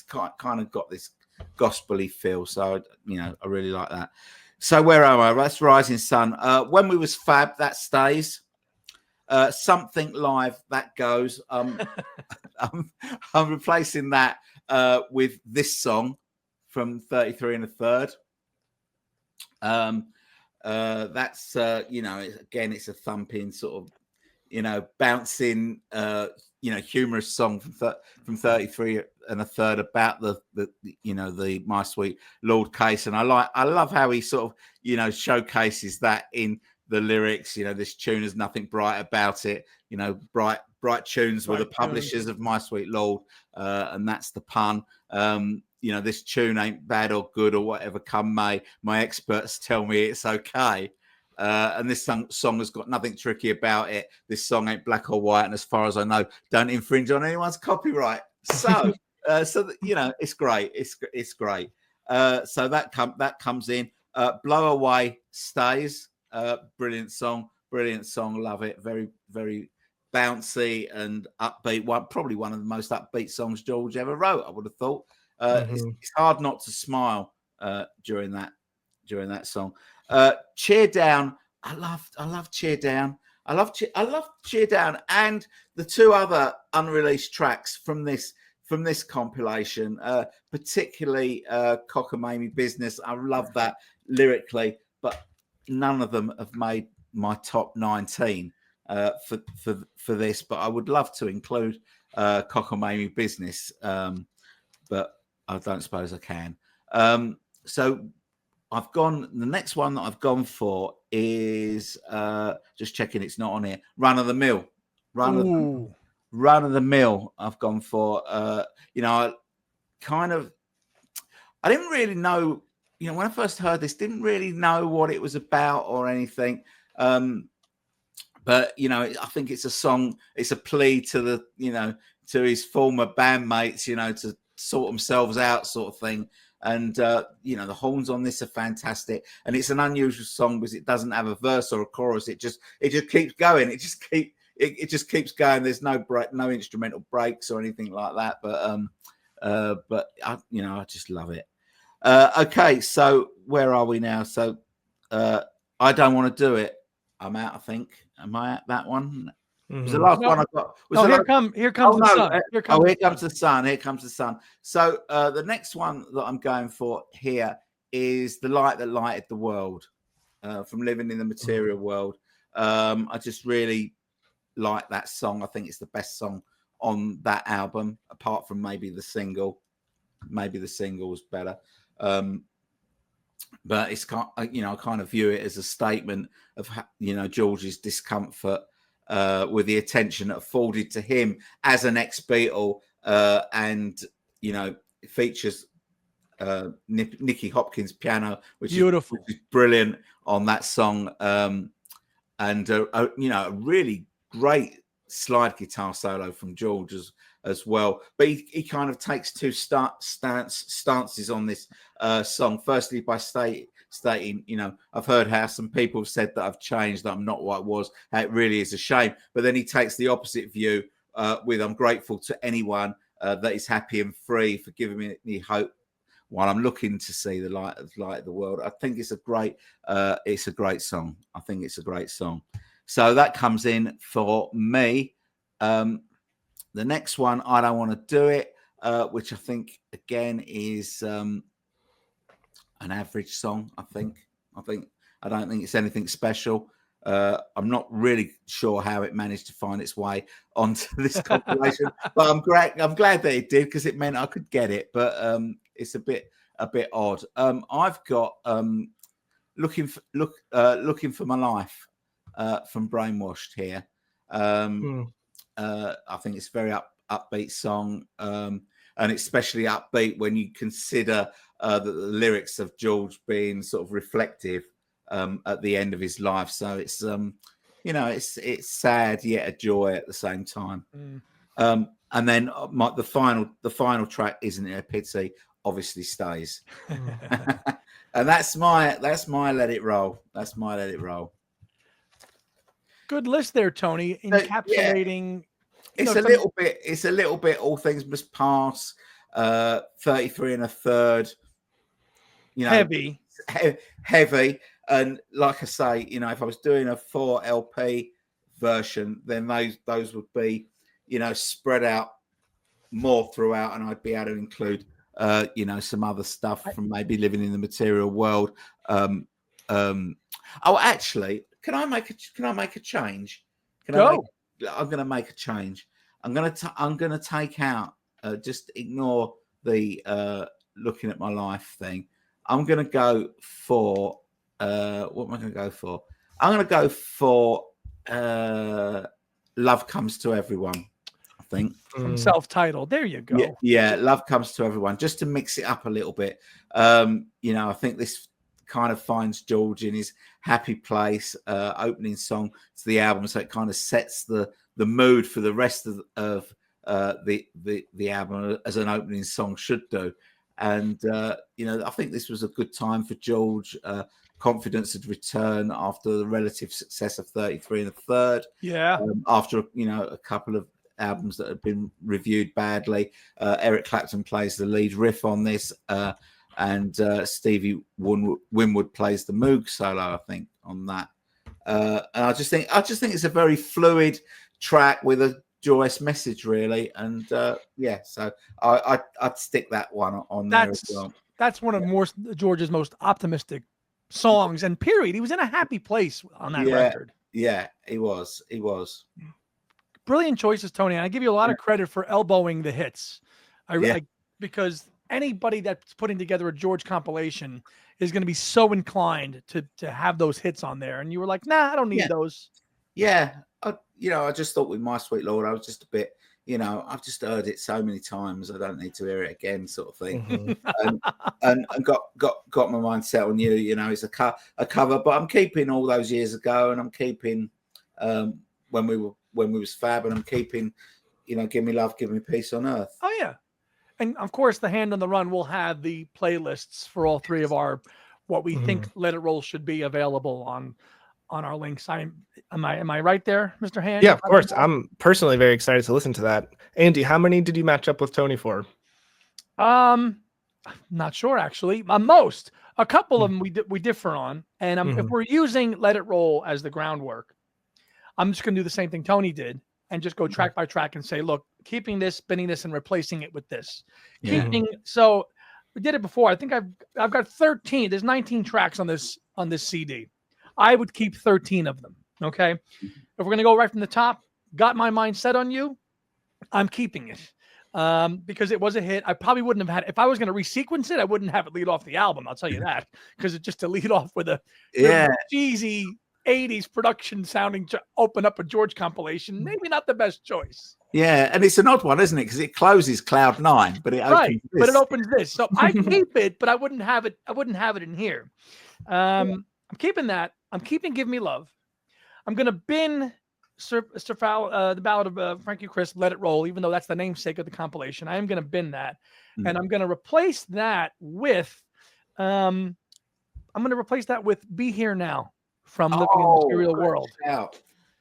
kind of got this gospely feel. So I really like that. So where am I? That's Rising Sun. When We Was Fab, that stays. Something Live, that goes. I'm replacing that with this song from 33 1/3. That's again, it's a thumping sort of bouncing humorous song from 33 1/3 about the My Sweet Lord case, and I love how he sort of showcases that in the lyrics. This tune has nothing bright about it. Bright tunes were the publishers of My Sweet Lord, and that's the pun. This tune ain't bad or good or whatever come may. My experts tell me it's okay. And this song has got nothing tricky about it. This song ain't black or white, and as far as I know, don't infringe on anyone's copyright. So, it's great. It's great. So that comes in. Blow Away stays. Brilliant song. Love it. Very, very bouncy and upbeat. Probably one of the most upbeat songs George ever wrote, I would have thought. It's hard not to smile during that song. Cheer Down. I love Cheer Down. I love Cheer Down, and the two other unreleased tracks from this compilation, particularly Cockamamie Business. I love that lyrically, but none of them have made my top 19 for this. But I would love to include Cockamamie Business, but I don't suppose I can. So the next one that I've gone for is just checking it's not on here. Run of the Mill. Run of the Mill. I've gone for. I didn't really know. When I first heard this, didn't really know what it was about or anything. But I think it's a song. It's a plea to to his former bandmates, to sort themselves out, sort of thing. And the horns on this are fantastic, and it's an unusual song because it doesn't have a verse or a chorus. It just keeps going. It just keeps going. There's no instrumental breaks or anything like that. But I just love it. Okay, so where are we now? So I Don't Want to Do It. I'm out, I think. Am I at that one? Was the last one I got? Here comes the sun. Here comes the sun. So the next one that I'm going for here is The Light That Lighted the World. from Living in the Material World. I just really like that song. I think it's the best song on that album, apart from maybe the single. Maybe the single was better. But it's kind, I kind of view it as a statement of, George's discomfort with the attention afforded to him as an ex-Beatle, and it features Nicky Hopkins piano, which beautiful, is brilliant on that song, and a really great slide guitar solo from George as well. But he kind of takes two stances on this song. Firstly, by stating, I've heard how some people have said that I've changed, that I'm not what I was, how it really is a shame. But then he takes the opposite view with, I'm grateful to anyone that is happy and free for giving me hope while I'm looking to see the light of the world. I think it's a great song. I think it's a great song. So that comes in for me. The next one, I Don't Want to Do It, which I think again is an average song. I don't think it's anything special. I'm not really sure how it managed to find its way onto this compilation, but I'm glad that it did, because it meant I could get it. But it's a bit odd. I've got looking for my life from Brainwashed here. I think it's a very upbeat song, and it's especially upbeat when you consider that the lyrics of George being sort of reflective at the end of his life. So it's it's sad yet a joy at the same time. And then the final track, Isn't It a Pity, obviously stays. And that's my Let It Roll. That's my Let It Roll. Good list there, Tony. Encapsulating. Yeah. It's a little bit All Things Must Pass, 33 1/3. Heavy. And like I say, if I was doing a 4 LP version, then those would be, spread out more throughout, and I'd be able to include, some other stuff from maybe Living in the Material World. Actually, can I make a change? I'm going to make a change. I'm going to take out, just ignore the looking at my life thing. I'm going to go for what am I going to go for? I'm going to go for Love Comes to Everyone, I think. From self-titled. There you go. Yeah, Love Comes to Everyone, just to mix it up a little bit. I think this kind of finds George in his happy place, opening song to the album, so it kind of sets the mood for the rest of the album, as an opening song should do. And I think this was a good time for George. Confidence had returned after the relative success of 33 1/3. Yeah. After a couple of albums that had been reviewed badly, Eric Clapton plays the lead riff on this, and Stevie Winwood plays the Moog solo, I think, on that. And I just think it's a very fluid track with a joyous message, really. And so I'd stick that one on there as well. That's one of George's most optimistic songs, and period. He was in a happy place on that record. Yeah, he was. Brilliant choices, Tony. And I give you a lot of credit for elbowing the hits. Because anybody that's putting together a George compilation is going to be so inclined to have those hits on there. And you were like, nah, I don't need those. Yeah. I just thought with My Sweet Lord, I was just a bit, I've just heard it so many times, I don't need to hear it again, sort of thing. and got my mind set on You. It's a cover, but I'm keeping All Those Years Ago, and I'm keeping when we was Fab, and I'm keeping, Give Me Love, Give Me Peace on Earth. Oh yeah. And of course, the Hand on the Run will have the playlists for all three of our what we think Let It Roll should be available on our links. Am I right there, Mr. Hand? Yeah, of course. I'm personally very excited to listen to that. Andy, how many did you match up with Tony for? Not sure actually. Most. A couple of them we differ on, and if we're using Let It Roll as the groundwork, I'm just going to do the same thing Tony did and just go track by track and say, look, keeping this, spinning this, and replacing it with this. So we did it before. I think I've got 13. There's 19 tracks on this CD. I would keep 13 of them. Okay. If we're going to go right from the top, Got My Mind Set on You, I'm keeping it. Because it was a hit. I probably wouldn't have had, if I was going to resequence it, I wouldn't have it lead off the album. I'll tell you that, because it's just to lead off with a really cheesy 80s production sounding to open up a George compilation. Maybe not the best choice. Yeah, and it's an odd one, isn't it? Because it closes Cloud 9, but it opens this. But it opens this. So I keep it, but I wouldn't have it. I wouldn't have it in here. I'm keeping that. I'm keeping Give Me Love. I'm gonna bin the Ballad of Frankie Crisp, Let It Roll, even though that's the namesake of the compilation. I am gonna bin that, and I'm gonna replace that with Be Here Now from Living in the Material World.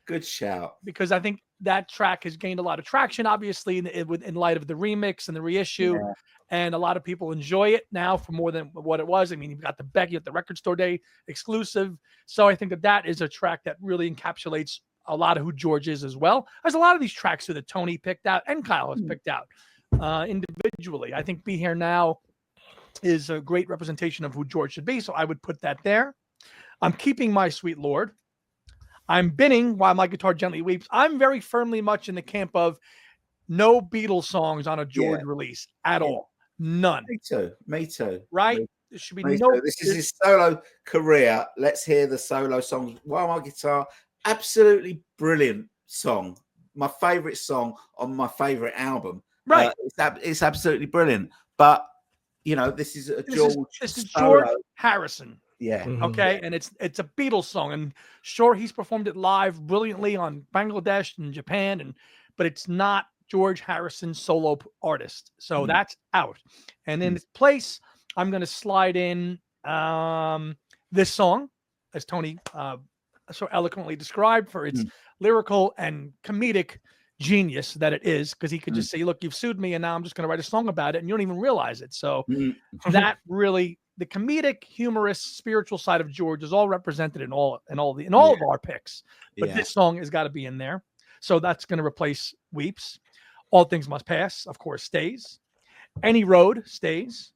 Good shout. Because I think that track has gained a lot of traction, obviously, in light of the remix and the reissue. Yeah. And a lot of people enjoy it now for more than what it was. I mean, you've got the Becky at the Record Store Day exclusive. So I think that is a track that really encapsulates a lot of who George is as well. There's a lot of these tracks that Tony picked out and Kyle has picked out individually. I think Be Here Now is a great representation of who George should be. So I would put that there. I'm keeping My Sweet Lord. I'm binning While My Guitar Gently Weeps. I'm very firmly much in the camp of no Beatles songs on a George release at all. None. Me too. Right? There should be no. This is his solo career. Let's hear the solo songs. While My Guitar, absolutely brilliant song. My favorite song on my favorite album. Right. It's absolutely brilliant. But this is this is George Harrison. Yeah. Okay. And it's a Beatles song. And sure, he's performed it live brilliantly on Bangladesh and Japan, but it's not George Harrison's solo artist. So that's out. And in its place, I'm going to slide in this song, as Tony so eloquently described, for its lyrical and comedic genius that it is, because he could just say, look, you've sued me and now I'm just going to write a song about it, and you don't even realize it. So that really, the comedic, humorous, spiritual side of George is all represented in all of our picks. But this song has got to be in there. So that's going to replace Weeps. All Things Must Pass, of course, stays. Any Road stays.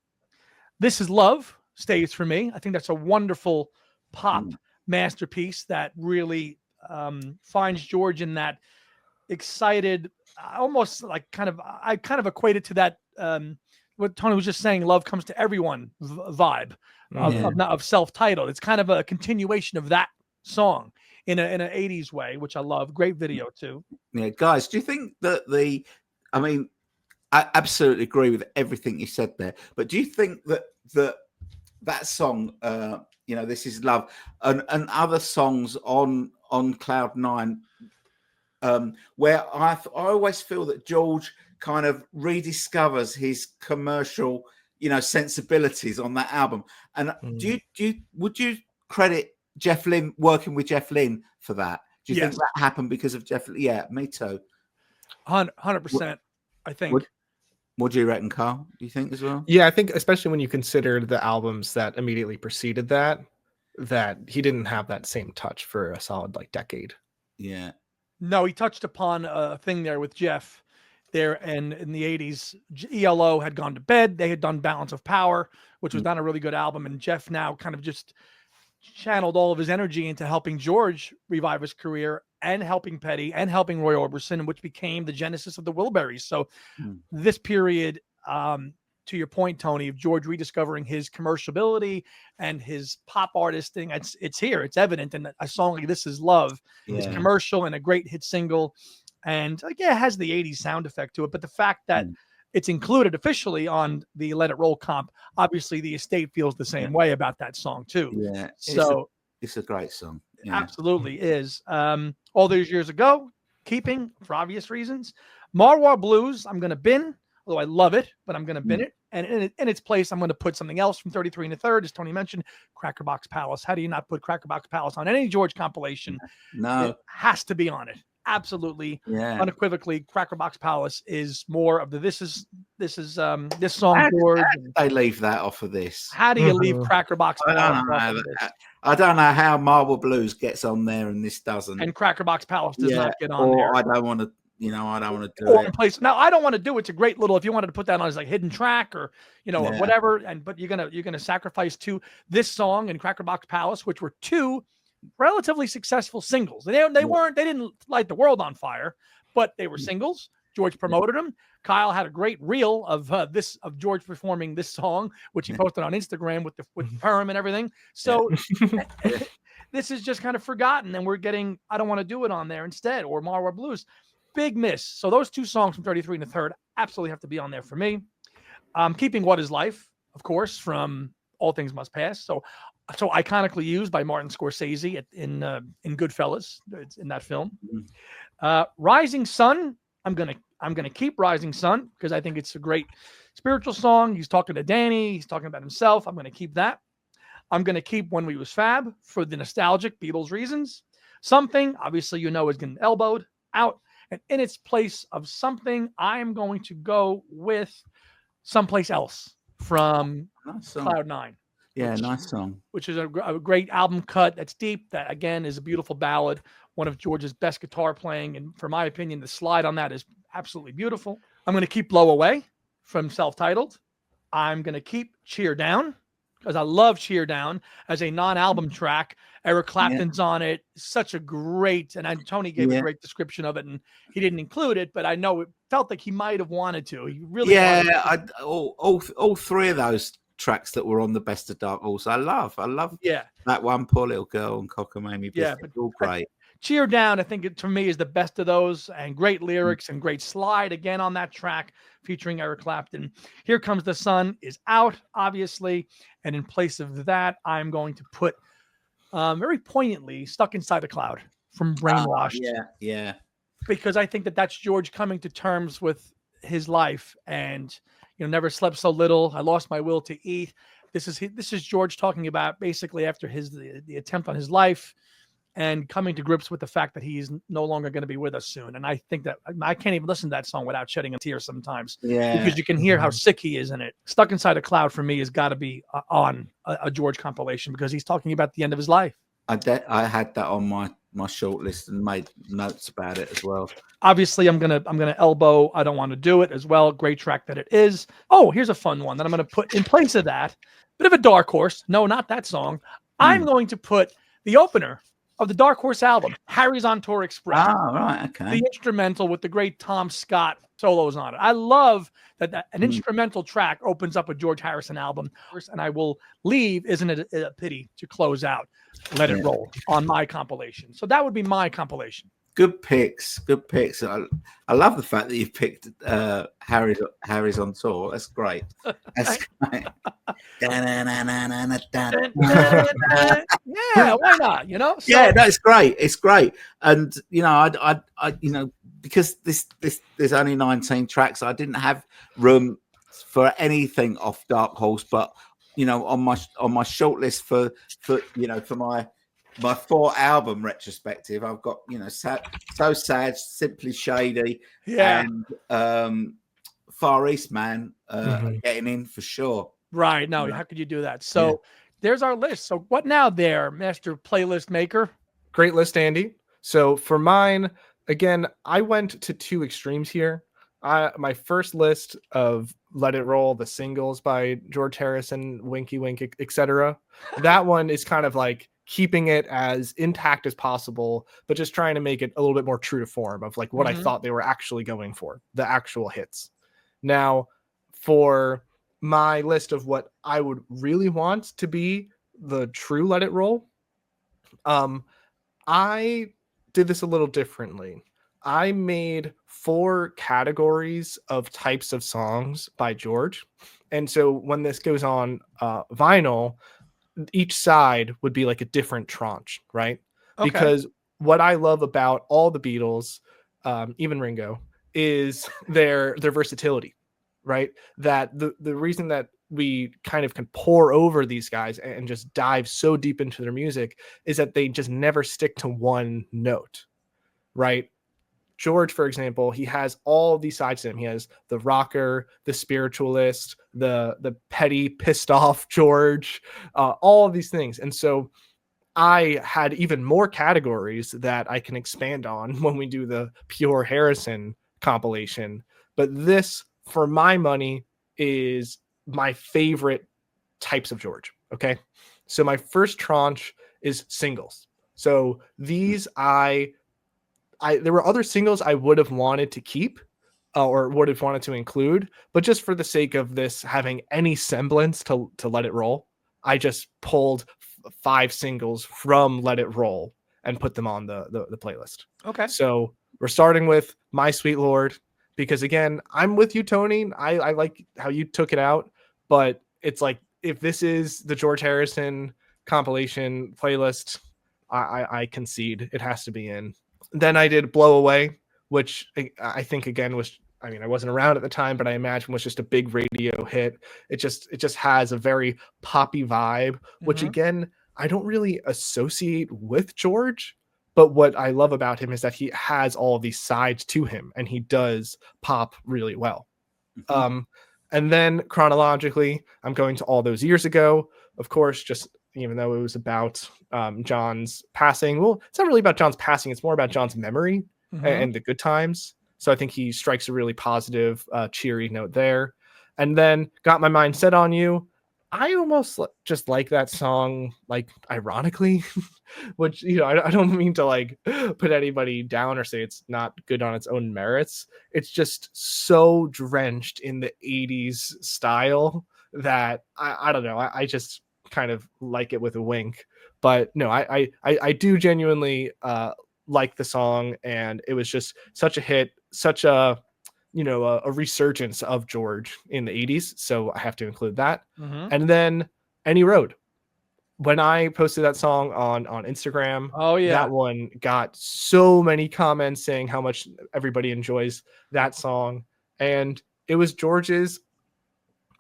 This Is Love stays for me. I think that's a wonderful pop masterpiece that really finds George in that excited, almost like I kind of equate it to that what Tony was just saying, Love Comes to Everyone vibe of self-titled. It's kind of a continuation of that song in an 80s way, which I love. Great video too. Yeah, guys, do you think that I absolutely agree with everything you said there, but do you think that song, This Is Love, and other songs on Cloud 9, where I always feel that George kind of rediscovers his commercial, sensibilities on that album? And would you credit Jeff Lynne, working with Jeff Lynne, for that? Do you think that happened because of Jeff? Yeah, me too. 100%. I think. What do you reckon, Carl? Do you think as well? Yeah, I think especially when you consider the albums that immediately preceded that he didn't have that same touch for a solid decade. Yeah. No, he touched upon a thing there with Jeff there, and in the 80s, ELO had gone to bed. They had done Balance of Power, which was not a really good album. And Jeff now kind of just channeled all of his energy into helping George revive his career and helping Petty and helping Roy Orbison, which became the genesis of the Wilburys. So this period, to your point, Tony, of George rediscovering his commerciality and his pop artisting, it's here. It's evident. And a song like This Is Love is commercial and a great hit single. And it has the 80s sound effect to it. But the fact that it's included officially on the Let It Roll comp, obviously the estate feels the same way about that song too. Yeah. So it's a great song. Yeah. Absolutely is. All Those Years Ago, keeping for obvious reasons. Marwar Blues, I'm going to bin, although I love it, but I'm going to bin it. And in its place, I'm going to put something else from 33 1/3, as Tony mentioned, Crackerbox Palace. How do you not put Crackerbox Palace on any George compilation? No. It has to be on it. Absolutely, unequivocally, Crackerbox Palace is more of the this song. George. How did they leave that off of this? How do you leave Crackerbox Palace off of this? I don't know how Marble Blues gets on there and this doesn't. And Crackerbox Palace does not get on there. I don't want to. I don't want to do it. Place. Now, I don't want to do it. It's a great little. If you wanted to put that on as hidden track or or whatever, but you're gonna sacrifice to this song and Crackerbox Palace, which were two relatively successful singles. They didn't light the world on fire, but they were singles. George promoted them. Kyle had a great reel of George performing this song, which he posted on Instagram with the perm and everything. So this is just kind of forgotten, and we're getting I Don't Want to Do It on there instead, or Marwa Blues. Big miss. So those two songs from 33 and the Third absolutely have to be on there for me. Keeping What Is Life, of course, from All Things Must Pass. So iconically used by Martin Scorsese in Goodfellas. It's in that film. Rising Sun. I'm gonna keep Rising Sun because I think it's a great spiritual song. He's talking to Danny. He's talking about himself. I'm gonna keep that. I'm gonna keep When We Was Fab for the nostalgic Beatles reasons. Something, obviously, is getting elbowed out, and in its place of Something, I'm going to go with Someplace Else from Cloud 9. Yeah, nice song. Which is a great album cut that's deep. That, again, is a beautiful ballad. One of George's best guitar playing. And for my opinion, the slide on that is absolutely beautiful. I'm going to keep Blow Away from Self-Titled. I'm going to keep Cheer Down because I love Cheer Down as a non-album track. Eric Clapton's on it. Such a great, and Tony gave a great description of it, and he didn't include it, but I know it felt like he might have wanted to. He really all three of those tracks that were on the Best of Dark Horse. I love that one, Poor Little Girl and Cockamamie Biscuit. But all great. Cheer Down, I think it, to me, is the best of those, and great lyrics and great slide again on that track featuring Eric Clapton. Here Comes the Sun is out, obviously, and in place of that, I'm going to put very poignantly Stuck Inside a Cloud from Brainwashed. Yeah. Because I think that's George coming to terms with his life and never slept so little. I lost my will to eat. This is George talking about basically after the attempt on his life and coming to grips with the fact that he's no longer going to be with us soon. And I think that I can't even listen to that song without shedding a tear sometimes. Yeah. Because you can hear how sick he is in it. Stuck Inside a Cloud for me has got to be on a George compilation because he's talking about the end of his life. I had that on my short list and made notes about it as well. Obviously, I'm gonna elbow I Don't Want to Do It as well. Great track that it is. Oh, here's a fun one that I'm gonna put in place of that. Bit of a dark horse. No, not that song. I'm going to put the opener of the Dark Horse album, Harry's on Tour Express. Oh, right, okay. The instrumental with the great Tom Scott solos on it. I love that an instrumental track opens up a George Harrison album. And I will leave, isn't it a pity, to close out Let It Roll on my compilation. So that would be my compilation. Good picks. I love the fact that you've picked Harry's on Tour. That's great. That's great. Yeah, why not? So, yeah, no, it's great. It's great. And I because there's only 19 tracks, I didn't have room for anything off Dark Horse, but on my short list for my 4 album retrospective, I've got So Sad, Simply Shady, and Far East Man getting in for sure. Right. No, how could you do that? So there's our list. So what now there, Master Playlist Maker? Great list, Andy. So for mine, again, I went to 2 extremes here. My first list of Let It Roll, the singles by George Harrison, Winky Wink, etc. That one is kind of like keeping it as intact as possible, but just trying to make it a little bit more true to form of like what I thought they were actually going for, the actual hits. Now, for my list of what I would really want to be the true Let It Roll, I did this a little differently. I made 4 categories of types of songs by George. And so when this goes on vinyl, each side would be like a different tranche, right? Okay. Because what I love about all the Beatles, even Ringo, is their versatility, right? That the reason that we kind of can pour over these guys and just dive so deep into their music is that they just never stick to one note, right? George, for example, he has all these sides to him. He has the rocker, the spiritualist, the petty, pissed off George, all of these things. And so I had even more categories that I can expand on when we do the pure Harrison compilation. But this, for my money, is my favorite types of George. Okay. So my first tranche is singles. So these there were other singles I would have wanted to keep or would have wanted to include, but just for the sake of this having any semblance to Let It Roll, I just pulled 5 singles from Let It Roll and put them on the playlist. Okay. So we're starting with My Sweet Lord, because again, I'm with you, Tony. I like how you took it out, but it's like, if this is the George Harrison compilation playlist, I concede it has to be in. Then I did Blow Away, which I think again was, I mean, I wasn't around at the time, but I imagine was just a big radio hit. It just has a very poppy vibe, which again, I don't really associate with George. But what I love about him is that he has all of these sides to him, and he does pop really well. And then chronologically, I'm going to All Those Years Ago, of course, just even though it was about John's passing. Well, it's not really about John's passing. It's more about John's memory and the good times. So I think he strikes a really positive, cheery note there. And then Got My Mind Set on You. I almost just like that song, like ironically, which, you know, I don't mean to like put anybody down or say it's not good on its own merits. It's just so drenched in the 80s style that I don't know. I just kind of like it with a wink. But no, I do genuinely like the song, and it was just such a hit, such a, you know, a resurgence of George in the 80s. So I have to include that. And then Any Road. When I posted that song on Instagram, that one got so many comments saying how much everybody enjoys that song. And it was George's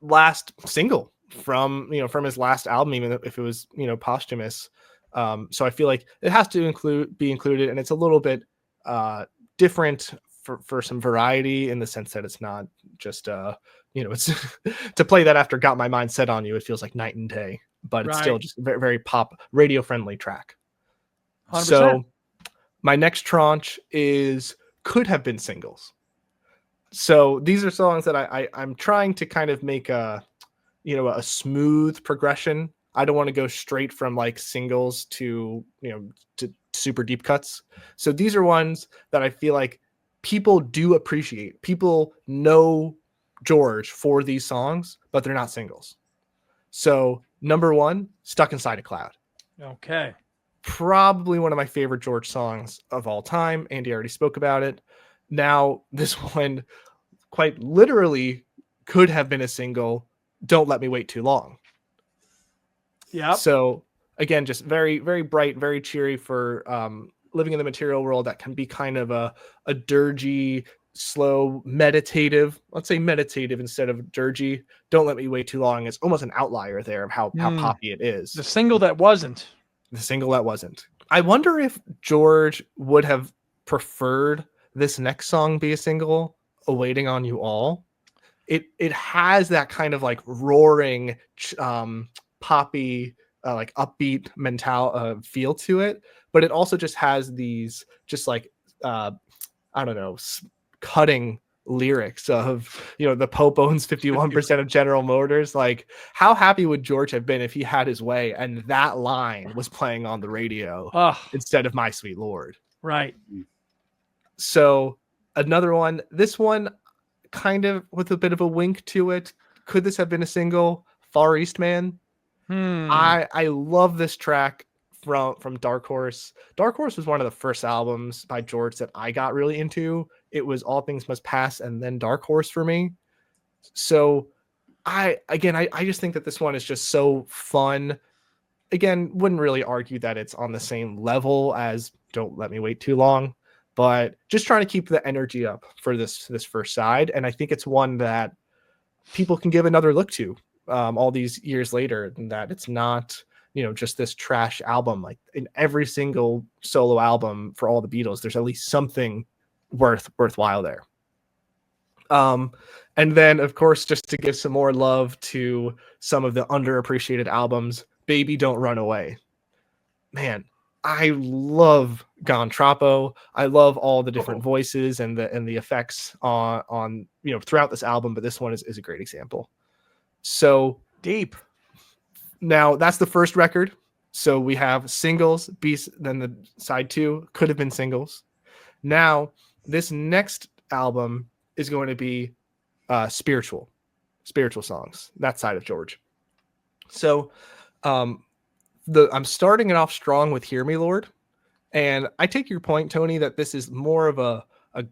last single from his last album, even if it was, you know, posthumous. So I feel like it has to be included, and it's a little bit different for some variety, in the sense that it's not just you know, it's to play that after Got My Mind Set on You, it feels like night and day, but it's still just a very, very pop radio friendly track. 100%. So my next tranche could have been singles. So these are songs that I'm trying to kind of make a smooth progression. I don't want to go straight from like singles to super deep cuts. So these are ones that I feel like people do appreciate. People know George for these songs, but they're not singles. So number 1, Stuck Inside a Cloud. Okay. Probably one of my favorite George songs of all time. Andy already spoke about it. Now, this one quite literally could have been a single, Don't Let Me Wait Too Long. Yeah. So again, just very, very bright, very cheery for living in the material world that can be kind of a dirgy, slow, meditative. Let's say meditative instead of dirgy. Don't Let Me Wait Too Long is almost an outlier there of how poppy it is. The single that wasn't. I wonder if George would have preferred this next song be a single, Awaiting on You All. It has that kind of like roaring, poppy, like upbeat feel to it, but it also just has these just like I don't know, cutting lyrics of, you know, the Pope owns 51% of General Motors. Like, how happy would George have been if he had his way and that line was playing on the radio instead of My Sweet Lord? Right. So another one, this one kind of with a bit of a wink to it. Could this have been a single? Far East Man. I love this track from Dark Horse. Dark Horse was one of the first albums by George that I got really into. It was All Things Must Pass and then Dark Horse for me. So I just think that this one is just so fun. Again, wouldn't really argue that it's on the same level as Don't Let Me Wait Too Long, but just trying to keep the energy up for this first side. And I think it's one that people can give another look to all these years later, and that it's not, you know, just this trash album. Like in every single solo album for all the Beatles, there's at least something worthwhile there. And then of course, just to give some more love to some of the underappreciated albums, Baby Don't Run Away. Man, I love Gon Troppo. I love all the different voices and the effects on you know, throughout this album, but this one is a great example. So deep. Now that's the first record. So we have singles, then the side 2 could have been singles. Now, this next album is going to be spiritual songs, that side of George. So I'm starting it off strong with Hear Me, Lord. And I take your point, Tony, that this is more of a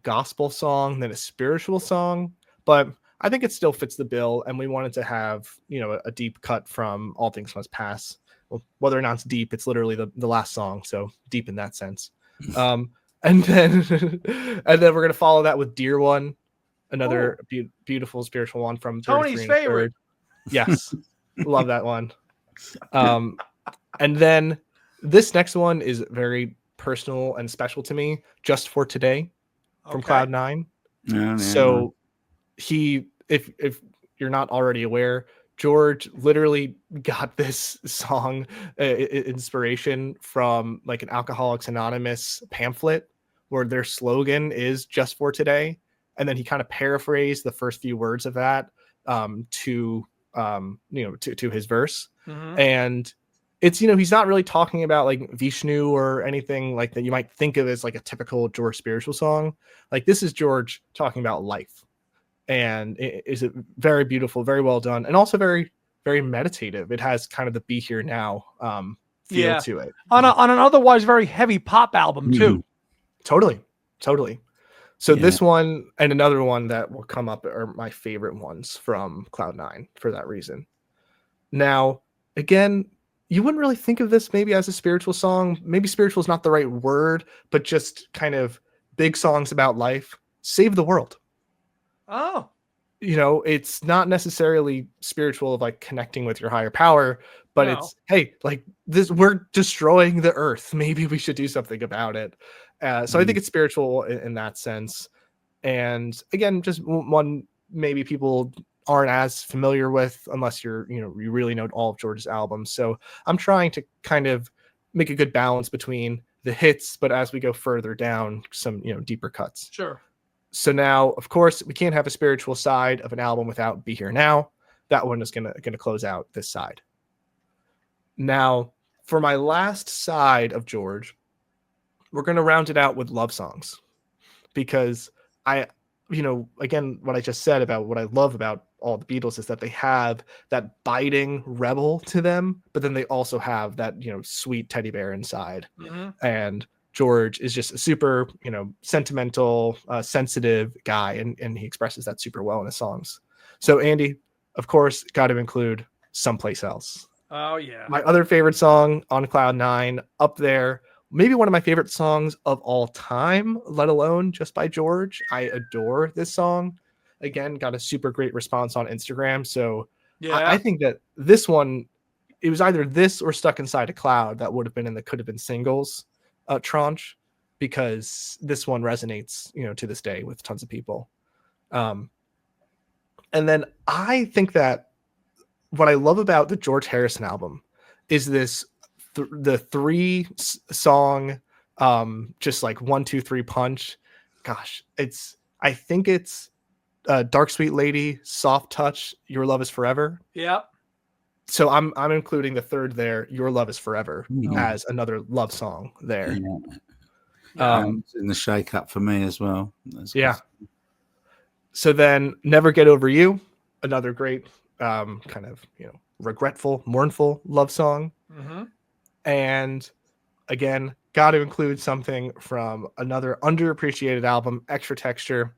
gospel song than a spiritual song, but I think it still fits the bill. And we wanted to have, a deep cut from All Things Must Pass. Well, whether or not it's deep, it's literally the last song. So deep in that sense. And then we're going to follow that with Dear One, another beautiful spiritual one from Tony's favorite. Yes. Love that one. And then this next one is very personal and special to me, Just for Today from Cloud9. So if you're not already aware, George literally got this song inspiration from like an Alcoholics Anonymous pamphlet where their slogan is Just for Today. And then he kind of paraphrased the first few words of that to his verse. Mm-hmm. And it's, he's not really talking about like Vishnu or anything like that you might think of as like a typical George spiritual song. Like this is George talking about life. And it is very beautiful, very well done, and also very, very meditative. It has kind of the be here now feel to it. On an otherwise very heavy pop album too. Totally. So this one and another one that will come up are my favorite ones from Cloud9 for that reason. Now, again, you wouldn't really think of this maybe as a spiritual song. Maybe spiritual is not the right word, but just kind of big songs about life. Save the World. Oh, it's not necessarily spiritual of like connecting with your higher power, but it's, hey, like this, we're destroying the earth. Maybe we should do something about it. So I think it's spiritual in that sense. And again, just one maybe people aren't as familiar with unless you really know all of George's albums. So I'm trying to kind of make a good balance between the hits, but as we go further down, some, deeper cuts. Sure. So now, of course, we can't have a spiritual side of an album without Be Here Now. That one is gonna close out this side. Now, for my last side of George, we're gonna round it out with love songs, because again, what I just said about what I love about all the Beatles is that they have that biting rebel to them, but then they also have that sweet teddy bear inside. Mm-hmm. And George is just a super, sentimental, sensitive guy, and he expresses that super well in his songs. So Andy, of course, got to include Someplace Else. Oh yeah. My other favorite song on Cloud9, up there, maybe one of my favorite songs of all time, let alone just by George. I adore this song. Again, got a super great response on Instagram. So I think that this one, it was either this or Stuck Inside a Cloud that would have been in the could have been singles tranche, because this one resonates, to this day with tons of people. And then I think that what I love about the George Harrison album is this the 3-song just like 1, 2, 3 punch. Gosh, I think it's Dark Sweet Lady, Soft Touch, Your Love Is Forever. Yeah. So I'm including the third there, Your Love Is Forever, as another love song there. In the shake up for me as well. That's So then Never Get Over You, another great kind of regretful, mournful love song. Mm-hmm. And again, got to include something from another underappreciated album, Extra Texture.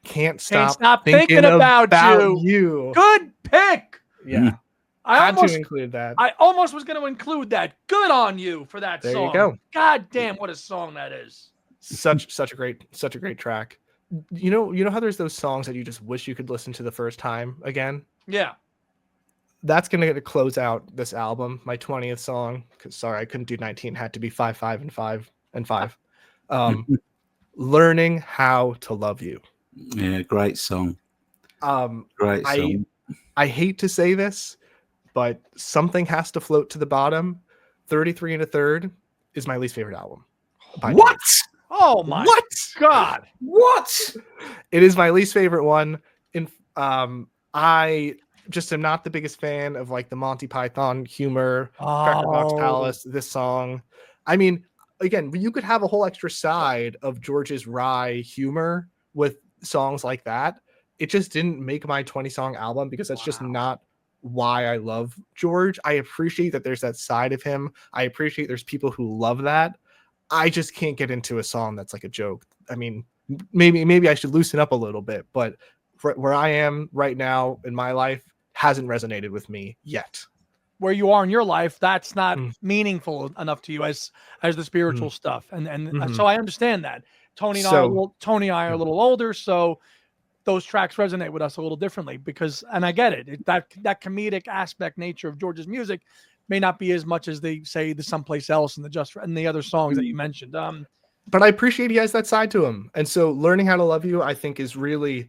Can't stop thinking about you. Good pick. Yeah. I had to include that. I almost was going to include that. Good on you for that song. There you go. God damn, what a song that is. Such a great track. You know how there's those songs that you just wish you could listen to the first time again? Yeah. That's going to close out this album, my 20th song. Sorry, I couldn't do 19. Had to be 5, 5, and 5, and 5. Learning How to Love You. Yeah, great song. Great song. I hate to say this, but something has to float to the bottom. 33 1/3 is my least favorite album. What? Oh my God. What? It is my least favorite one. I just am not the biggest fan of like the Monty Python humor, Cracker Box Palace, this song. I mean, again, you could have a whole extra side of George's wry humor with songs like that. It just didn't make my 20-song album because that's just not why I love George. I appreciate that there's that side of him. I appreciate there's people who love that. I just can't get into a song that's like a joke. I mean, maybe I should loosen up a little bit, but where I am right now in my life hasn't resonated with me yet. Where you are in your life, that's not meaningful enough to you as the spiritual stuff. And so I understand that. Tony and I are a little older, so those tracks resonate with us a little differently because, and I get it, that comedic aspect nature of George's music may not be as much as they say the Someplace Else and the other songs that you mentioned. But I appreciate he has that side to him. And so Learning How to Love You, I think, is really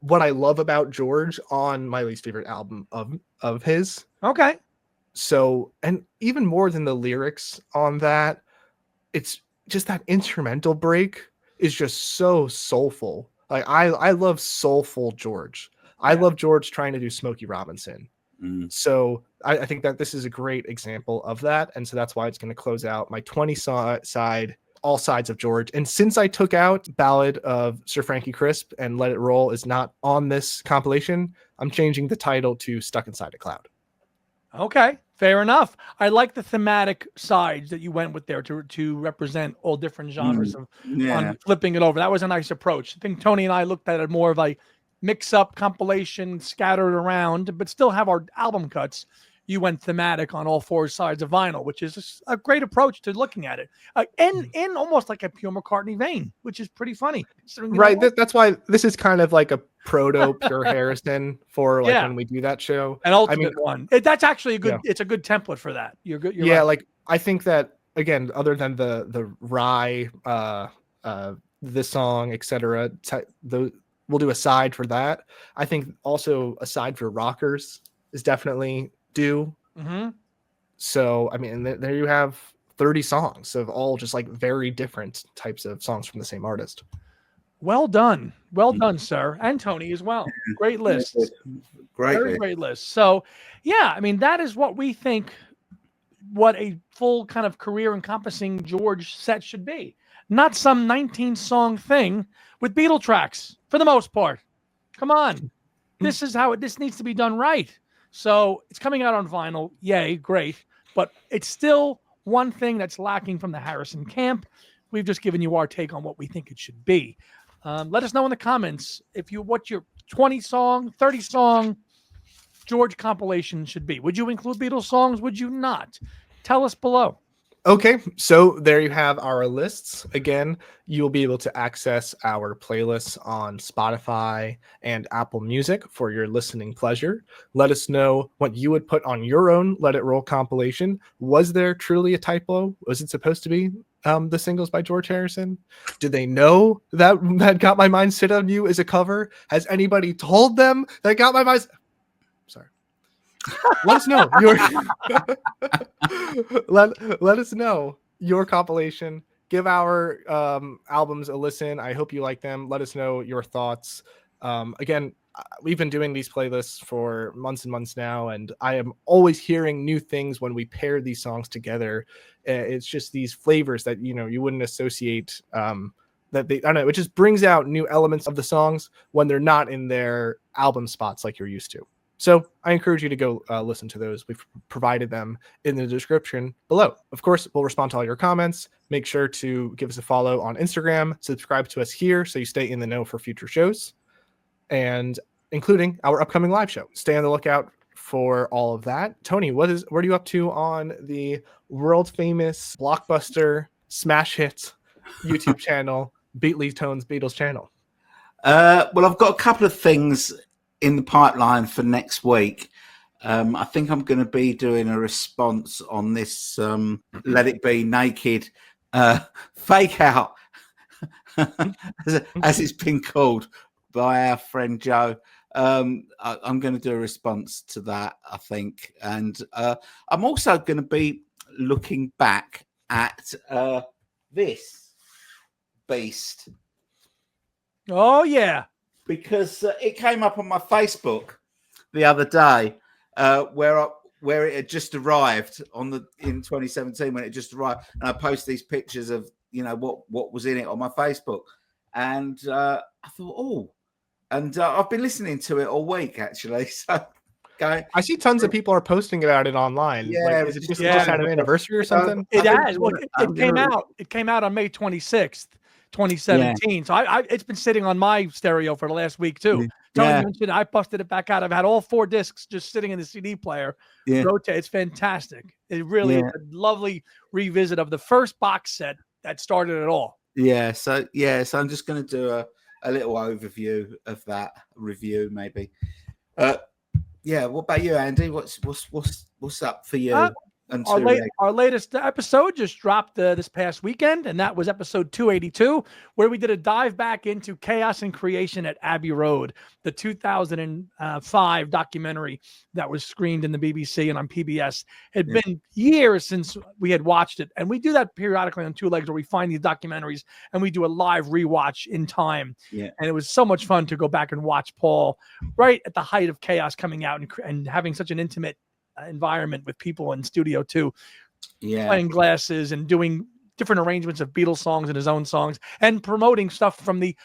what I love about George on my least favorite album of his. Okay. So, and even more than the lyrics on that, it's just that instrumental break is just so soulful. Like I love soulful George. I love George trying to do Smokey Robinson. So I think that this is a great example of that. And so that's why it's going to close out my 20 side, all sides of George. And since I took out Ballad of Sir Frankie Crisp and Let It Roll is not on this compilation, I'm changing the title to Stuck Inside a Cloud. Okay, fair enough. I like the thematic sides that you went with there to represent all different genres of on flipping it over. That was a nice approach. I think Tony and I looked at it more of a mix-up compilation scattered around, but still have our album cuts. You went thematic on all four sides of vinyl, which is a great approach to looking at it. In almost like a pure McCartney vein, which is pretty funny. Right. That's why this is kind of like a proto Pure Harrison for like when we do that show. An ultimate one. That's actually a good, it's a good template for that. You're good. You're right. Like I think that again, other than the rye, this song, etc., we'll do a side for that. I think also a side for rockers is definitely due. So I mean, there you have 30 songs of all just like very different types of songs from the same artist. Well done, sir, and Tony as well. Great list, great list. So I mean, that is what we think what a full kind of career encompassing George set should be, not some 19-song thing with Beatle tracks for the most part. Come on, this is how this needs to be done right. So it's coming out on vinyl. Yay, great. But it's still one thing that's lacking from the Harrison camp. We've just given you our take on what we think it should be. Let us know in the comments what your 20-song, 30-song George compilation should be. Would you include Beatles songs? Would you not? Tell us below. Okay, so there you have our lists. Again, you'll be able to access our playlists on Spotify and Apple Music for your listening pleasure. Let us know what you would put on your own Let It Roll compilation. Was there truly a typo? Was it supposed to be the singles by George Harrison? Did they know that Got My Mind Set on You is a cover? Has anybody told them that Got My Mind... Sorry. Let us know let us know your compilation. Give our albums a listen. I hope you like them. Let us know your thoughts. Again, we've been doing these playlists for months and months now, and I am always hearing new things when we pair these songs together. It's just these flavors that you wouldn't associate that they, I don't know, it just brings out new elements of the songs when they're not in their album spots like you're used to. So I encourage you to go listen to those. We've provided them in the description below. Of course, we'll respond to all your comments. Make sure to give us a follow on Instagram. Subscribe to us here so you stay in the know for future shows, and including our upcoming live show. Stay on the lookout for all of that. Tony, what are you up to on the world famous blockbuster smash hit YouTube channel, Beatley Tones Beatles channel? Well, I've got a couple of things in the pipeline for next week. I think I'm going to be doing a response on this Let It Be Naked fake out, as it's been called by our friend Joe. I'm going to do a response to that, I think. And I'm also going to be looking back at this beast. Oh, yeah. Because it came up on my Facebook the other day where it had just arrived in 2017 when it just arrived, and I post these pictures of what was in it on my Facebook, and I thought, and I've been listening to it all week actually. So I see tons of people are posting about it online. Yeah, like, is it just had an anniversary or something? It has. Well, it came out on May 26th, 2017. Yeah. So it's been sitting on my stereo for the last week too. Tony mentioned I busted it back out. I've had all 4 discs just sitting in the CD player. Rotate. It's fantastic. It really is a lovely revisit of the first box set that started it all. Yeah. So I'm just going to do a little overview of that review, maybe. Yeah. What about you, Andy? What's up for you? Our latest episode just dropped this past weekend, and that was episode 282, where we did a dive back into Chaos and Creation at Abbey Road, the 2005 documentary that was screened in the BBC and on PBS. It had been years since we had watched it, and we do that periodically on Two Legs, where we find these documentaries and we do a live rewatch in time. Yeah. And it was so much fun to go back and watch Paul right at the height of Chaos coming out and having such an intimate environment with people in studio too, playing glasses and doing different arrangements of Beatles songs and his own songs, and promoting stuff from the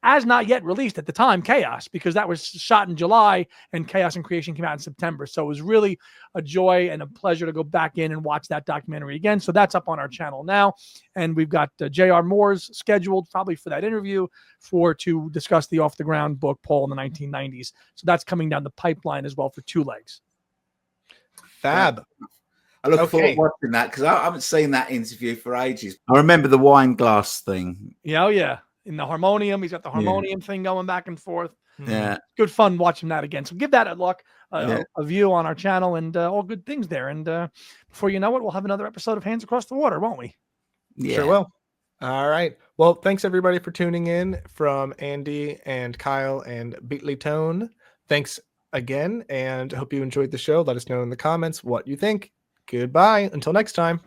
as not yet released at the time Chaos, because that was shot in July and Chaos and Creation came out in September. So it was really a joy and a pleasure to go back in and watch that documentary again. So that's up on our channel now, and we've got J.R. Moore's scheduled probably for that interview to discuss the Off the Ground book, Paul in the 1990s. So that's coming down the pipeline as well for Two Legs. Fab. I look forward to watching that, because I haven't seen that interview for ages. I remember the wine glass thing. Yeah. In the harmonium. He's got the harmonium thing going back and forth. Yeah. Good fun watching that again. So give that a view on our channel, and all good things there. And before you know it, we'll have another episode of Hands Across the Water, won't we? Yeah. Sure will. All right. Well, thanks everybody for tuning in, from Andy and Kyle and Beatley Tone. Thanks again, and hope you enjoyed the show. Let us know in the comments what you think. Goodbye. Until next time.